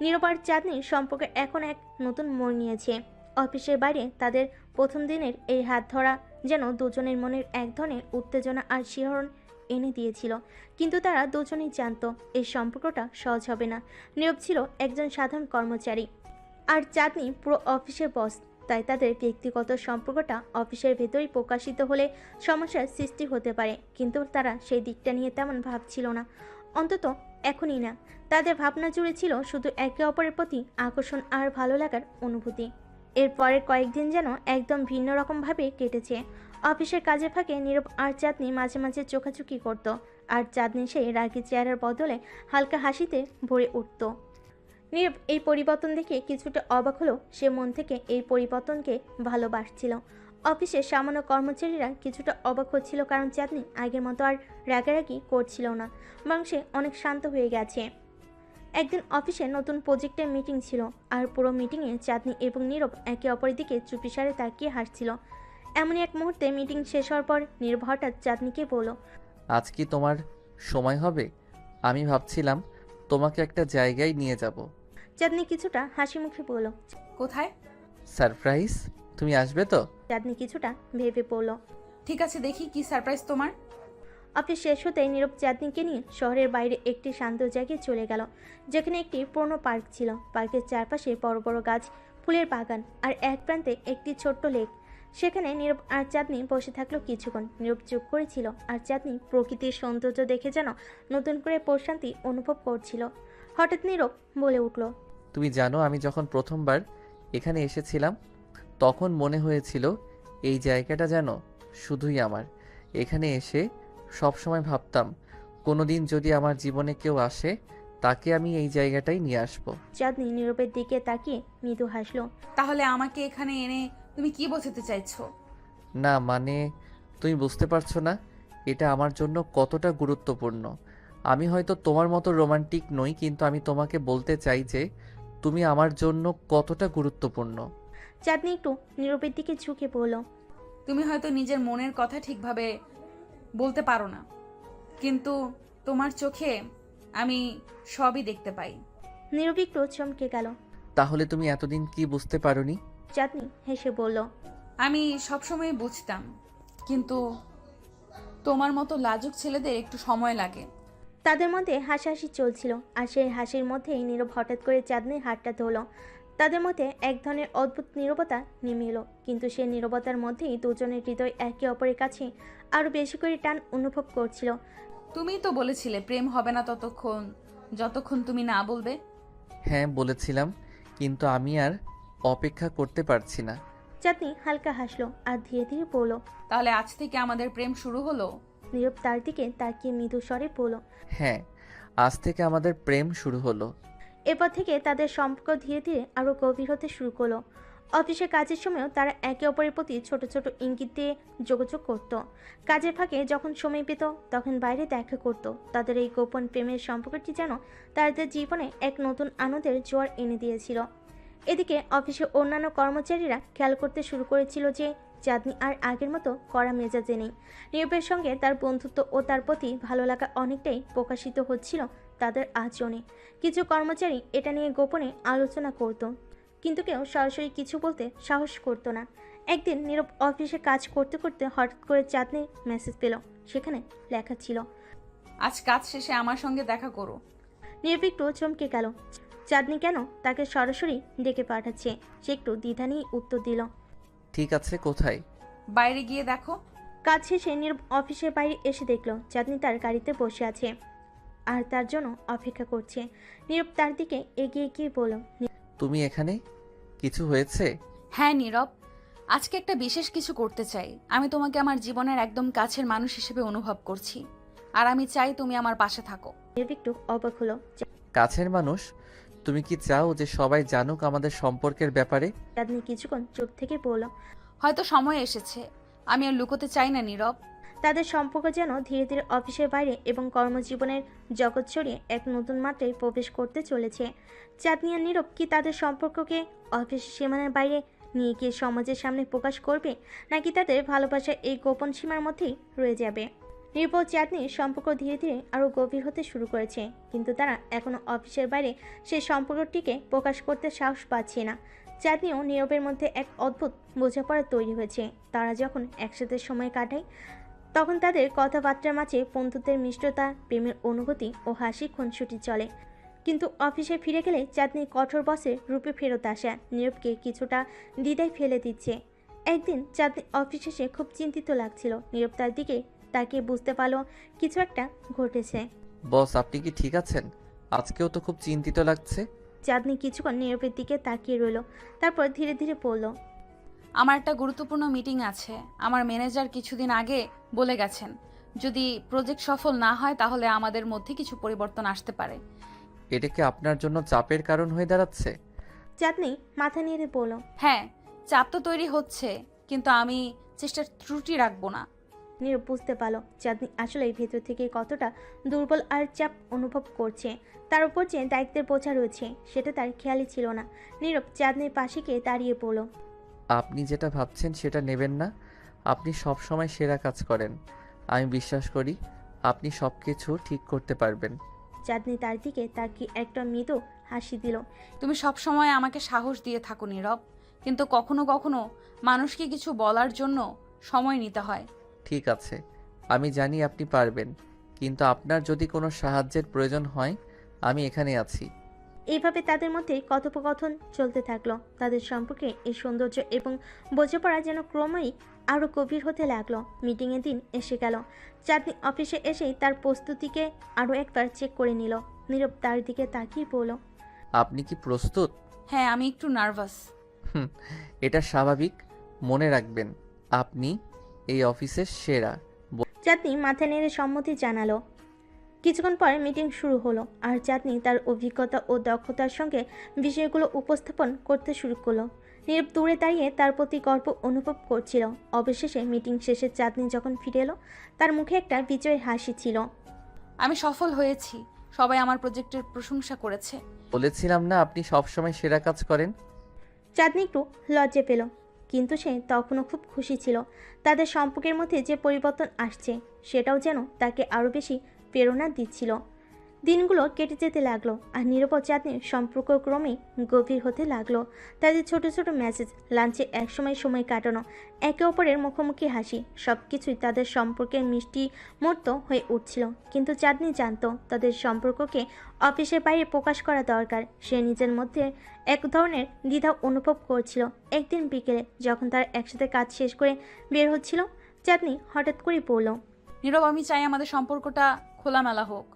নীরব আর চাঁদনির সম্পর্ক এখন এক নতুন মোড় নিয়েছে। অফিসের বাইরে তাদের প্রথম দিনের এই হাত ধরা যেন দুজনের মনের এক ধরনের উত্তেজনা আর শিহরণ এনে দিয়েছিল। কিন্তু তারা দুজনেই জানতো এই সম্পর্কটা সহজ হবে না। নীরব ছিল একজন সাধারণ কর্মচারী, আর চাঁদনি পুরো অফিসের বস। তাই তাদের ব্যক্তিগত সম্পর্কটা অফিসের ভেতরেই প্রকাশিত হলে সমস্যার সৃষ্টি হতে পারে। কিন্তু তারা সেই দিকটা নিয়ে তেমন ভাবছিল না, অন্তত এখনই না। তাদের ভাবনা জুড়ে ছিল শুধু একে অপরের প্রতি আকর্ষণ আর ভালো লাগার অনুভূতি। এর পরের কয়েকদিন যেন একদম ভিন্ন রকমভাবে কেটেছে। অফিসের কাজে ফাঁকে নীরব আর চাঁদনি মাঝে মাঝে চোখাচোখি করত, আর চাঁদনি সেই রাগী চেহারার বদলে হালকা হাসিতে ভরে উঠত। নীরব এই পরিবর্তন দেখে কিছুটা অবাক হলো। সে মন থেকে এই পরিবর্তনকে ভালোবাসছিল। অফিসের সামান্য কর্মচারীরা কিছুটা অবাক হচ্ছিল, কারণ চাঁদনি আগের মতো আর রাগারাগি করছিল না, বরং সে অনেক শান্ত হয়ে গেছে। একদিন অফিসে নতুন প্রজেক্টের মিটিং ছিল, আর পুরো মিটিংয়ে চাঁদনি এবং নীরব একে অপরের দিকে চুপিসারে তাকিয়ে হাসছিল। এমনই এক মুহূর্তে মিটিং শেষ হওয়ার পর নীরব হঠাৎ চাঁদনিকে বলল, আজ কি তোমার সময় হবে? আমি ভাবছিলাম তোমাকে একটা জায়গায় নিয়ে যাব। চাঁদনি কিছুটা হাসি মুখে বলল, কোথায়? সারপ্রাইজ, তুমি আসবে তো? চাঁদনি কিছুটা ভেবে পড়ল। ঠিক আছে, দেখি কি সারপ্রাইজ তোমার। অফিস শেষ হতেই নীরব চাঁদনিকে নিয়ে শহরের বাইরে একটি শান্ত জায়গায় চলে গেল, যেখানে একটি পুরনো পার্ক ছিল। পার্কের চারপাশে বড় বড় গাছ, ফুলের বাগান, আর এক প্রান্তে একটি ছোট্ট লেক। সেখানে নীরব আর চাঁদনি বসে থাকলো কিছুক্ষণ। নীরব চুপ করেছিল, আর চাঁদনি প্রকৃতির সৌন্দর্য দেখে যেন নতুন করে প্রশান্তি অনুভব করছিল। হঠাৎ নীরব বলে উঠল, তুমি জানো, আমি যখন প্রথমবার এখানে এসেছিলাম তখন মনে হয়েছিল এই জায়গাটা যেন শুধুই আমার। এখানে এসে সব সময় ভাবতাম কোনো দিন যদি আমার জীবনে কেউ আসে তাকে আমি এই জায়গাটাই নিয়ে আসব। চাঁদনি নীরবের দিকে তাকিয়ে মৃদু হাসলো। তাহলে আমাকে এখানে এনে তুমি কি বোঝাতে চাইছো? না মানে, তুমি বুঝতে পারছো না এটা আমার জন্য কতটা গুরুত্বপূর্ণ। আমি হয়তো তোমার মতো রোমান্টিক নই, কিন্তু আমি তোমাকে বলতে চাই যে তুমি আমার জন্য কতটা গুরুত্বপূর্ণ। চাঁদনি একটু নীরবের দিকে ঝুঁকে বলল, তুমি হয়তো নিজের মনের কথা ঠিকভাবে বলতে পারো না, কিন্তু তোমার চোখে আমি সবই দেখতে পাই। নীরব একটু চমকে গেল। তাহলে তুমি এতদিন কি বুঝতে পারোনি? চাঁদনি হেসে বলল, আমি সবসময় বুঝতাম, কিন্তু তোমার মতো লাজুক ছেলেদের একটু সময় লাগে। তাদের মধ্যে হাসাহাসি চলছিল, আর সেই হাসির মধ্যেই নীরব হঠাৎ করে চাঁদনির হাতটা ধরল। তাদের মধ্যে এক ধরনের অদ্ভুত নীরবতা নেমে এলো, কিন্তু সেই নীরবতার মধ্যেই দুজনের হৃদয় একে অপরের কাছে আরও বেশি করে টান অনুভব করছিল। তুমিই তো বলেছিলে প্রেম হবে না ততক্ষণ যতক্ষণ তুমি না বলবে। হ্যাঁ বলেছিলাম, কিন্তু আমি আর অপেক্ষা করতে পারছি না। চাঁদনি হালকা হাসলো আর ধীরে ধীরে বলল, তাহলে আজ থেকে আমাদের প্রেম শুরু হলো। নীরব তার দিকে তাকিয়ে মৃদু স্বরে বলল, হ্যাঁ, আজ থেকে আমাদের প্রেম শুরু হলো। এরপর থেকে তাদের সম্পর্ক ধীরে ধীরে আরও গভীর হতে শুরু করলো। অফিসে কাজের সময়ও তারা একে অপরের প্রতি ছোট ছোট ইঙ্গিত দিয়ে যোগাযোগ করত। কাজের ফাঁকে যখন সময় পেত তখন বাইরে দেখা করত। তাদের এই গোপন প্রেমের সম্পর্কটি যেন তাদের জীবনে এক নতুন আনন্দের জোয়ার এনে দিয়েছিল। এদিকে অফিসে অন্যান্য কর্মচারীরা খেয়াল করতে শুরু করেছিল যে চাঁদনি আর আগের মতো কড়া মেজাজে নেই। নীরবের সঙ্গে তার বন্ধুত্ব ও তার প্রতি ভালো লাগা অনেকটাই প্রকাশিত হচ্ছিল তাদের আচরণে। কিছু কর্মচারী এটা নিয়ে গোপনে আলোচনা করত, কিন্তু কেউ সরাসরি কিছু বলতে সাহস করতো না। একদিন নীরব অফিসে কাজ করতে করতে হঠাৎ করে চাঁদনির মেসেজ পেল। সেখানে লেখা ছিল, আজ কাজ শেষে আমার সঙ্গে দেখা করো। নীরব একটু চমকে গেল। চাঁদনি কেন তাকে সরাসরি ডেকে পাঠাচ্ছে। সে একটু দ্বিধা নিয়ে উত্তর দিল, ঠিক আছে, কোথায়? বাইরে গিয়ে দেখো। কাজ শেষে নীরব অফিসের বাইরে এসে দেখল চাঁদনি তার গাড়িতে বসে আছে আর তার জন্য অপেক্ষা করছে। নীরব তার দিকে এগিয়ে গিয়ে বলল, তুমি এখানে? কিছু হয়েছে? হ্যাঁ নীরব, আজকে একটা বিশেষ কিছু করতে চাই। আমি তোমাকে আমার জীবনের একদম কাছের মানুষ হিসেবে অনুভব করছি, আর আমি চাই তুমি আমার পাশে থাকো। নীরব একটু অবাক হলো। কাছের মানুষ? তুমি কি চাও যে সবাই জানুক আমাদের সম্পর্কের ব্যাপারে? চাঁদনি কিছুক্ষণ চুপ থেকে বলল, হয়তো সময় এসেছে। আমি আর লুকোতে চাই না নীরব। তাদের সম্পর্ক যেন ধীরে ধীরে অফিসের বাইরে এবং কর্মজীবনের জগৎ ছড়িয়ে এক নতুন মাত্রায় প্রবেশ করতে চলেছে। চাঁদনি আর নীরব কি তাদের সম্পর্ককে অফিসের সীমানার বাইরে নিয়ে গিয়ে সমাজের সামনে প্রকাশ করবে, নাকি তাদের ভালোবাসা এই গোপন সীমার মধ্যেই রয়ে যাবে? নীরব ও চাঁদনির সম্পর্ক ধীরে ধীরে আরও গভীর হতে শুরু করেছে, কিন্তু তারা এখনও অফিসের বাইরে সেই সম্পর্কটিকে প্রকাশ করতে সাহস পাচ্ছে না। চাঁদনি ও নীরবের মধ্যে এক অদ্ভুত বোঝাপড়া তৈরি হয়েছে। তারা যখন একসাথে সময় কাটায় তখন তাদের কথাবার্তার মাঝে বন্ধুত্বের মিষ্টতা, প্রেমের অনুভূতি ও হাসি খুনসুটি চলে। কিন্তু অফিসে ফিরে গেলে চাঁদনি কঠোর বসের রূপে ফেরত আসা নীরবকে কিছুটা দ্বিধায় ফেলে দিচ্ছে। একদিন চাঁদনি অফিস এসে খুব চিন্তিত লাগছিল। নীরব তার দিকে তাকিয়ে বুঝতে পারলো কিছু একটা ঘটেছে। বস, আপনি কি ঠিক আছেন? আজকেও তো খুব চিন্তিত লাগছে। চাঁদনি কিছুক্ষণ নীরবের দিকে তাকিয়ে রইল, তারপর ধীরে ধীরে বলল, আমার একটা গুরুত্বপূর্ণ মিটিং আছে। আমার ম্যানেজার কিছুদিন আগে বলে গেছেন, যদি প্রজেক্ট সফল না হয় তাহলে আমাদের মধ্যে কিছু পরিবর্তন আসতে পারে। এটা কি আপনার জন্য চাপের কারণ হয়ে দাঁড়াচ্ছে? চাঁদনি মাথা নেড়ে বলল, হ্যাঁ, চাপ তো তৈরি হচ্ছে, কিন্তু আমি চেষ্টার ত্রুটি রাখবো না। নীরব বুঝতে পারলো চাঁদনি আসলে ভেতর থেকে কতটা দুর্বল আর চাপ অনুভব করছে। তার উপর যে দায়িত্বের বোঝা রয়েছে সেটা তার খেয়ালই ছিল না। নীরব চাঁদনির পাশে গিয়ে দাঁড়িয়ে পড়ল। আপনি যেটা ভাবছেন সেটা নেবেন না। আপনি সব সময় সেরা কাজ করেন। আমি বিশ্বাস করি আপনি সব কিছু ঠিক করতে পারবেন। চাঁদনি তার দিকে তাকিয়ে একটা মৃদু হাসি দিল। তুমি সব সময় আমাকে সাহস দিয়ে থাকো নীরব, কিন্তু কখনো কখনো মানুষকে কিছু বলার জন্য সময় নিতে হয়। ঠিক আছে, আমি জানি আপনি পারবেন, কিন্তু আপনার যদি কোনো সাহায্যের প্রয়োজন হয় আমি এখানে আছি। এইভাবে তাদের মধ্যে কথোপকথন চলতে থাকলো। তাদের সম্পর্কে এই সৌন্দর্য এবং বোঝাপড়া যেন ক্রমেই আরও গভীর হতে লাগলো। মিটিংয়ের দিন এসে গেল। চাঁদনি অফিসে এসেই তার প্রস্তুতিকে আরও একবার চেক করে নিল। নীরব তার দিকে তাকিয়ে বলল, আপনি কি প্রস্তুত? হ্যাঁ, আমি একটু নার্ভাস। এটা স্বাভাবিক। মনে রাখবেন আপনি এই অফিসের সেরা। চাঁদনি মাথা নেড়ে সম্মতি জানালো। কিছুক্ষণ পরে মিটিং শুরু হলো আর চাঁদনি তার অভিজ্ঞতা ও দক্ষতার সঙ্গে বিষয়গুলো উপস্থাপন করতে শুরু করলো। নীরব দূরে দাঁড়িয়ে তার প্রতি গর্ব অনুভব করছিল। অবশেষে মিটিং শেষে চাঁদনি যখন ফিরে এলো তার মুখে একটা বিজয়ের হাসি ছিল। আমি সফল হয়েছি, সবাই আমার প্রজেক্টের প্রশংসা করেছে। বলেছিলাম না আপনি সবসময় সেরা কাজ করেন। চাঁদনি একটু লজ্জা পেল, কিন্তু সে তখনও খুব খুশি ছিল। তাদের সম্পর্কের মধ্যে যে পরিবর্তন আসছে সেটাও যেন তাকে আরও বেশি প্রেরণা দিচ্ছিল। দিনগুলো কেটে যেতে লাগলো আর নীরব ও চাঁদনির সম্পর্ক ক্রমেই গভীর হতে লাগলো। তাদের ছোট ছোট মেসেজ, লাঞ্চে একসময় সময় কাটানো, একে অপরের মুখোমুখি হাসি, সব কিছুই তাদের সম্পর্কের মিষ্টি মুহূর্ত হয়ে উঠছিল। কিন্তু চাঁদনি জানতো তাদের সম্পর্ককে অফিসের বাইরে প্রকাশ করা দরকার। সে নিজের মধ্যে এক ধরনের দ্বিধা অনুভব করছিল। একদিন বিকেলে যখন তারা একসাথে কাজ শেষ করে বের হচ্ছিল, চাঁদনি হঠাৎ করে বলল, নীরব, আমি চাই আমাদের সম্পর্কটা খোলামেলা হোক।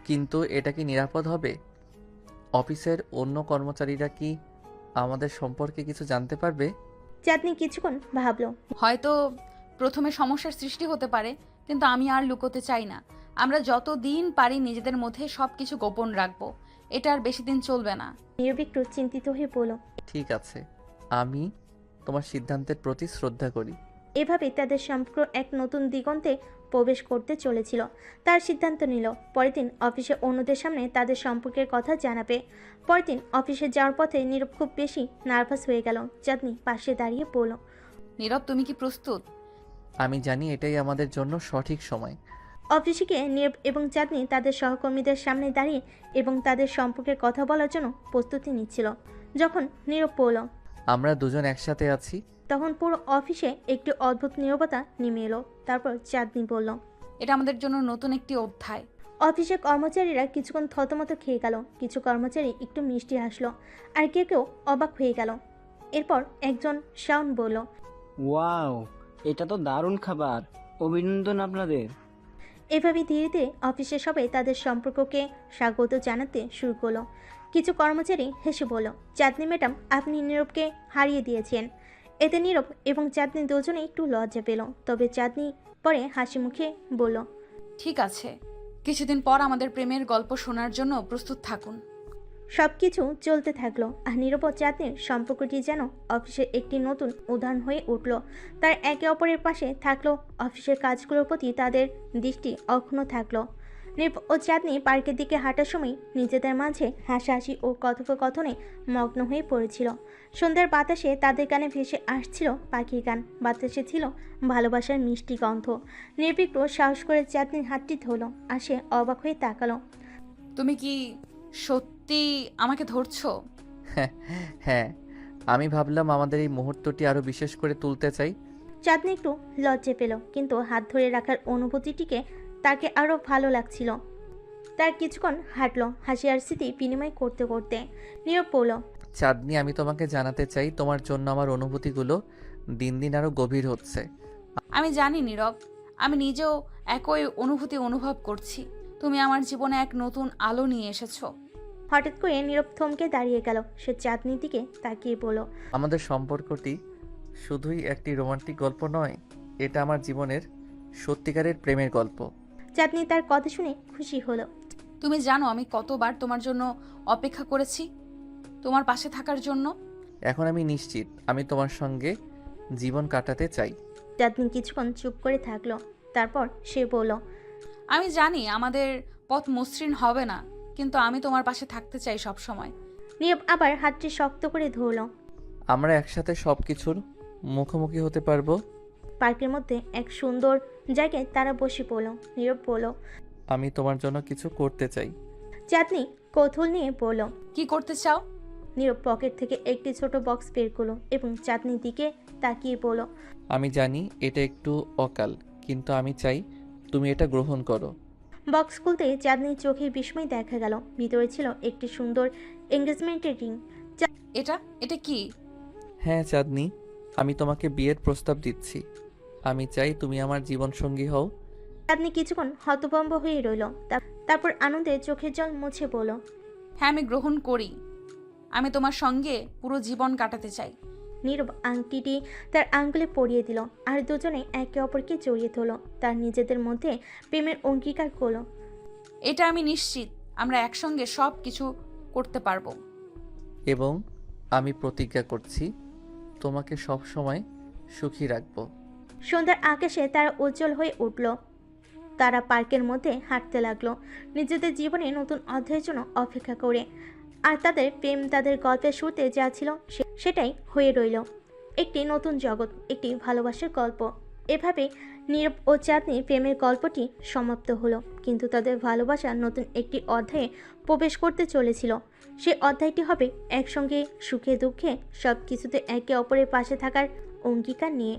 কিন্তু এটা কি নিরাপদ হবে? অফিসের অন্য কর্মচারীরা কি আমাদের সম্পর্কে কিছু জানতে পারবে? চাঁদনি কিছুক্ষণ ভাবলো। হয়তো প্রথমে সমস্যার সৃষ্টি হতে পারে, কিন্তু আমি আর লুকোতে চাই না। আমরা যত দিন পারি নিজেদের মধ্যে সব কিছু গোপন রাখবো। এটা আর বেশি দিন চলবে না। নীরব একটু চিন্তিত হয়ে বলল, ঠিক আছে, আমি তোমার সিদ্ধান্তের প্রতি শ্রদ্ধা করি। এভাবে তাদের সম্পর্ক এক নতুন দিগন্তে প্রবেশ করতে চলেছিল। তার সিদ্ধান্ত নিল পরের দিন অফিসে অন্যদের সামনে তাদের সম্পর্কের কথা জানাবে। পরের দিন অফিসে যাওয়ার পথে নীরব খুব বেশি নার্ভাস হয়ে গেল। চাঁদনি পাশে দাঁড়িয়ে বলল, নীরব, তুমি কি প্রস্তুত? আমি জানি এটাই আমাদের জন্য সঠিক সময়। অফিসে গিয়ে নীরব এবং চাঁদনি তাদের সহকর্মীদের সামনে দাঁড়িয়ে এবং তাদের সম্পর্কের কথা বলার জন্য প্রস্তুতি নিচ্ছিল। যখন নীরব পড়ল, আমরা দুজন একসাথে আছি। তখন পুরো অফিসে একটি অদ্ভুত নীরবতা নেমে এলো। তারপর চাঁদনি বলল, এটা আমাদের জন্য নতুন একটি অধ্যায়। অফিসের কর্মচারীরা কিছুক্ষণ থতমত খেয়ে গেল। কিছু কর্মচারী একটু মিষ্টি হাসলো, আর কেউ কেউ অবাক হয়ে গেল। এরপর একজন শাওন বলল, ওয়াও, এটা তো দারুণ খাবার, অভিনন্দন আপনাদের। এভাবে ধীরে ধীরে অফিসে সবাই তাদের সম্পর্ককে স্বাগত জানাতে শুরু করলো। কিছু কর্মচারী হেসে বলল, চাঁদনি ম্যাডাম, আপনি নীরবকে হারিয়ে দিয়েছেন। এতে নীরব এবং চাঁদনি দুজনে একটু লজ্জা পেল। তবে চাঁদনি পরে হাসি মুখে বলল, ঠিক আছে, কিছুদিন পর আমাদের প্রেমের গল্প শোনার জন্য প্রস্তুত থাকুন। সব কিছু চলতে থাকলো। আর নীরব ও চাঁদনির সম্পর্কটি যেন অফিসের একটি নতুন উদাহরণ হয়ে উঠল। তার একে অপরের পাশে থাকলো, অফিসের কাজগুলোর প্রতি তাদের দৃষ্টি অক্ষুণ্ণ থাকলো। নীরব ও চাঁদনি পার্কের দিকে হাঁটার সময় নিজেদের মাঝে হাসাহাসি ও কথোপকথনে মগ্ন হয়ে পড়েছিল। সন্ধ্যার বাতাসে তাদের কানে ভেসে আসছিল পাখির গান, বাতাসে ছিল ভালোবাসার মিষ্টি গন্ধ। নির্বিঘ্ন সাহস করে চাঁদনির হাতটি ধরল, আর সে অবাক হয়ে তাকালো। তুমি কি সত্যি আমাকে ধরছো? হ্যাঁ, আমি ভাবলাম আমাদের এই মুহূর্তটি আরও বিশেষ করে তুলতে চাই। চাঁদনি একটু লজ্জা পেল, কিন্তু হাত ধরে রাখার অনুভূতিটিকে তাকে আরও ভালো লাগছিল। তার কিছুক্ষণ হাঁটলো, হাসি আর স্মৃতি বিনিময় করতে করতে। নীরব বলল, চাঁদনি, আমি তোমাকে জানাতে চাই তোমার জন্য আমার অনুভূতিগুলো দিন দিন আরও গভীর হচ্ছে। আমি জানি নীরব, আমি নিজেও একই অনুভূতি অনুভব করছি। তুমি আমার জীবনে এক নতুন আলো নিয়ে এসেছো। হঠাৎ করে নীরব থমকে দাঁড়িয়ে গেল। সে চাঁদনির দিকে তাকিয়ে বলল, আমাদের সম্পর্কটি শুধুই একটি রোমান্টিক গল্প নয়, এটা আমার জীবনের সত্যিকারের প্রেমের গল্প। চাঁদনি তার কথা শুনে খুশি হলো। তুমি জানো আমি কতবার তোমার জন্য অপেক্ষা করেছি, তোমার পাশে থাকার জন্য। এখন আমি নিশ্চিত আমি তোমার সঙ্গে জীবন কাটাতে চাই। চাঁদনি কিছুক্ষণ চুপ করে থাকলো। তারপর সে বলল, আমি জানি আমাদের পথ মসৃণ হবে না, কিন্তু আমি তোমার পাশে থাকতে চাই সব সময়। নীরব আবার হাতটি শক্ত করে ধরল। আমরা একসাথে সব কিছুর মুখোমুখি হতে পারবো। পার্কের মধ্যে এক সুন্দর জায়গায় তারা বসে পড়ল। নীরব বলল, আমি তোমার জন্য কিছু করতে চাই। চাঁদনি কৌতূহল নিয়ে বলল, কি করতে চাও? নীরব পকেট থেকে একটি ছোট বক্স বের করলো এবং চাঁদনির দিকে তাকিয়ে বলল, আমি জানি এটা একটু অকাল, কিন্তু আমি চাই তুমি এটা গ্রহণ করো। বক্স খুলতে চাঁদনির চোখে বিস্ময় দেখা গেল। ভিতরে ছিল একটি সুন্দর এঙ্গেজমেন্টের রিং। এটা কি? হ্যাঁ চাঁদনি, আমি তোমাকে বিয়ের প্রস্তাব দিচ্ছি। আমি চাই তুমি আমার জীবনসঙ্গী হও। চাঁদনি কিছুক্ষণ হতভম্ব হয়ে রইল। তারপর আনন্দে চোখের জল মুছে বলল, হ্যাঁ, আমি গ্রহণ করি। আমি তোমার সঙ্গে পুরো জীবন কাটাতে চাই। নীরব আংটিটি তার আঙ্গুলে পরিয়ে দিল, আর দুজনে একে অপরকে জড়িয়ে ধরল। তার নিজেদের মধ্যে প্রেমের অঙ্গীকার করলো। এটা আমি নিশ্চিত আমরা একসঙ্গে সব কিছু করতে পারবো। এবং আমি প্রতিজ্ঞা করছি তোমাকে সব সময় সুখী রাখবো। সন্ধ্যার আকাশে তারা উজ্জ্বল হয়ে উঠল। তারা পার্কের মধ্যে হাঁটতে লাগলো, নিজেদের জীবনে নতুন অধ্যায়ের জন্য অপেক্ষা করে। আর তাদের প্রেম তাদের গল্পের শুরুতে যা ছিল সেটাই হয়ে রইল, একটি নতুন জগৎ, একটি ভালোবাসার গল্প। এভাবে নীরব ও চাঁদনি প্রেমের গল্পটি সমাপ্ত হলো। কিন্তু তাদের ভালোবাসা নতুন একটি অধ্যায়ে প্রবেশ করতে চলেছিল। সেই অধ্যায়টি হবে একসঙ্গে সুখে দুঃখে সব কিছুতে একে অপরের পাশে থাকার অঙ্গীকার নিয়ে।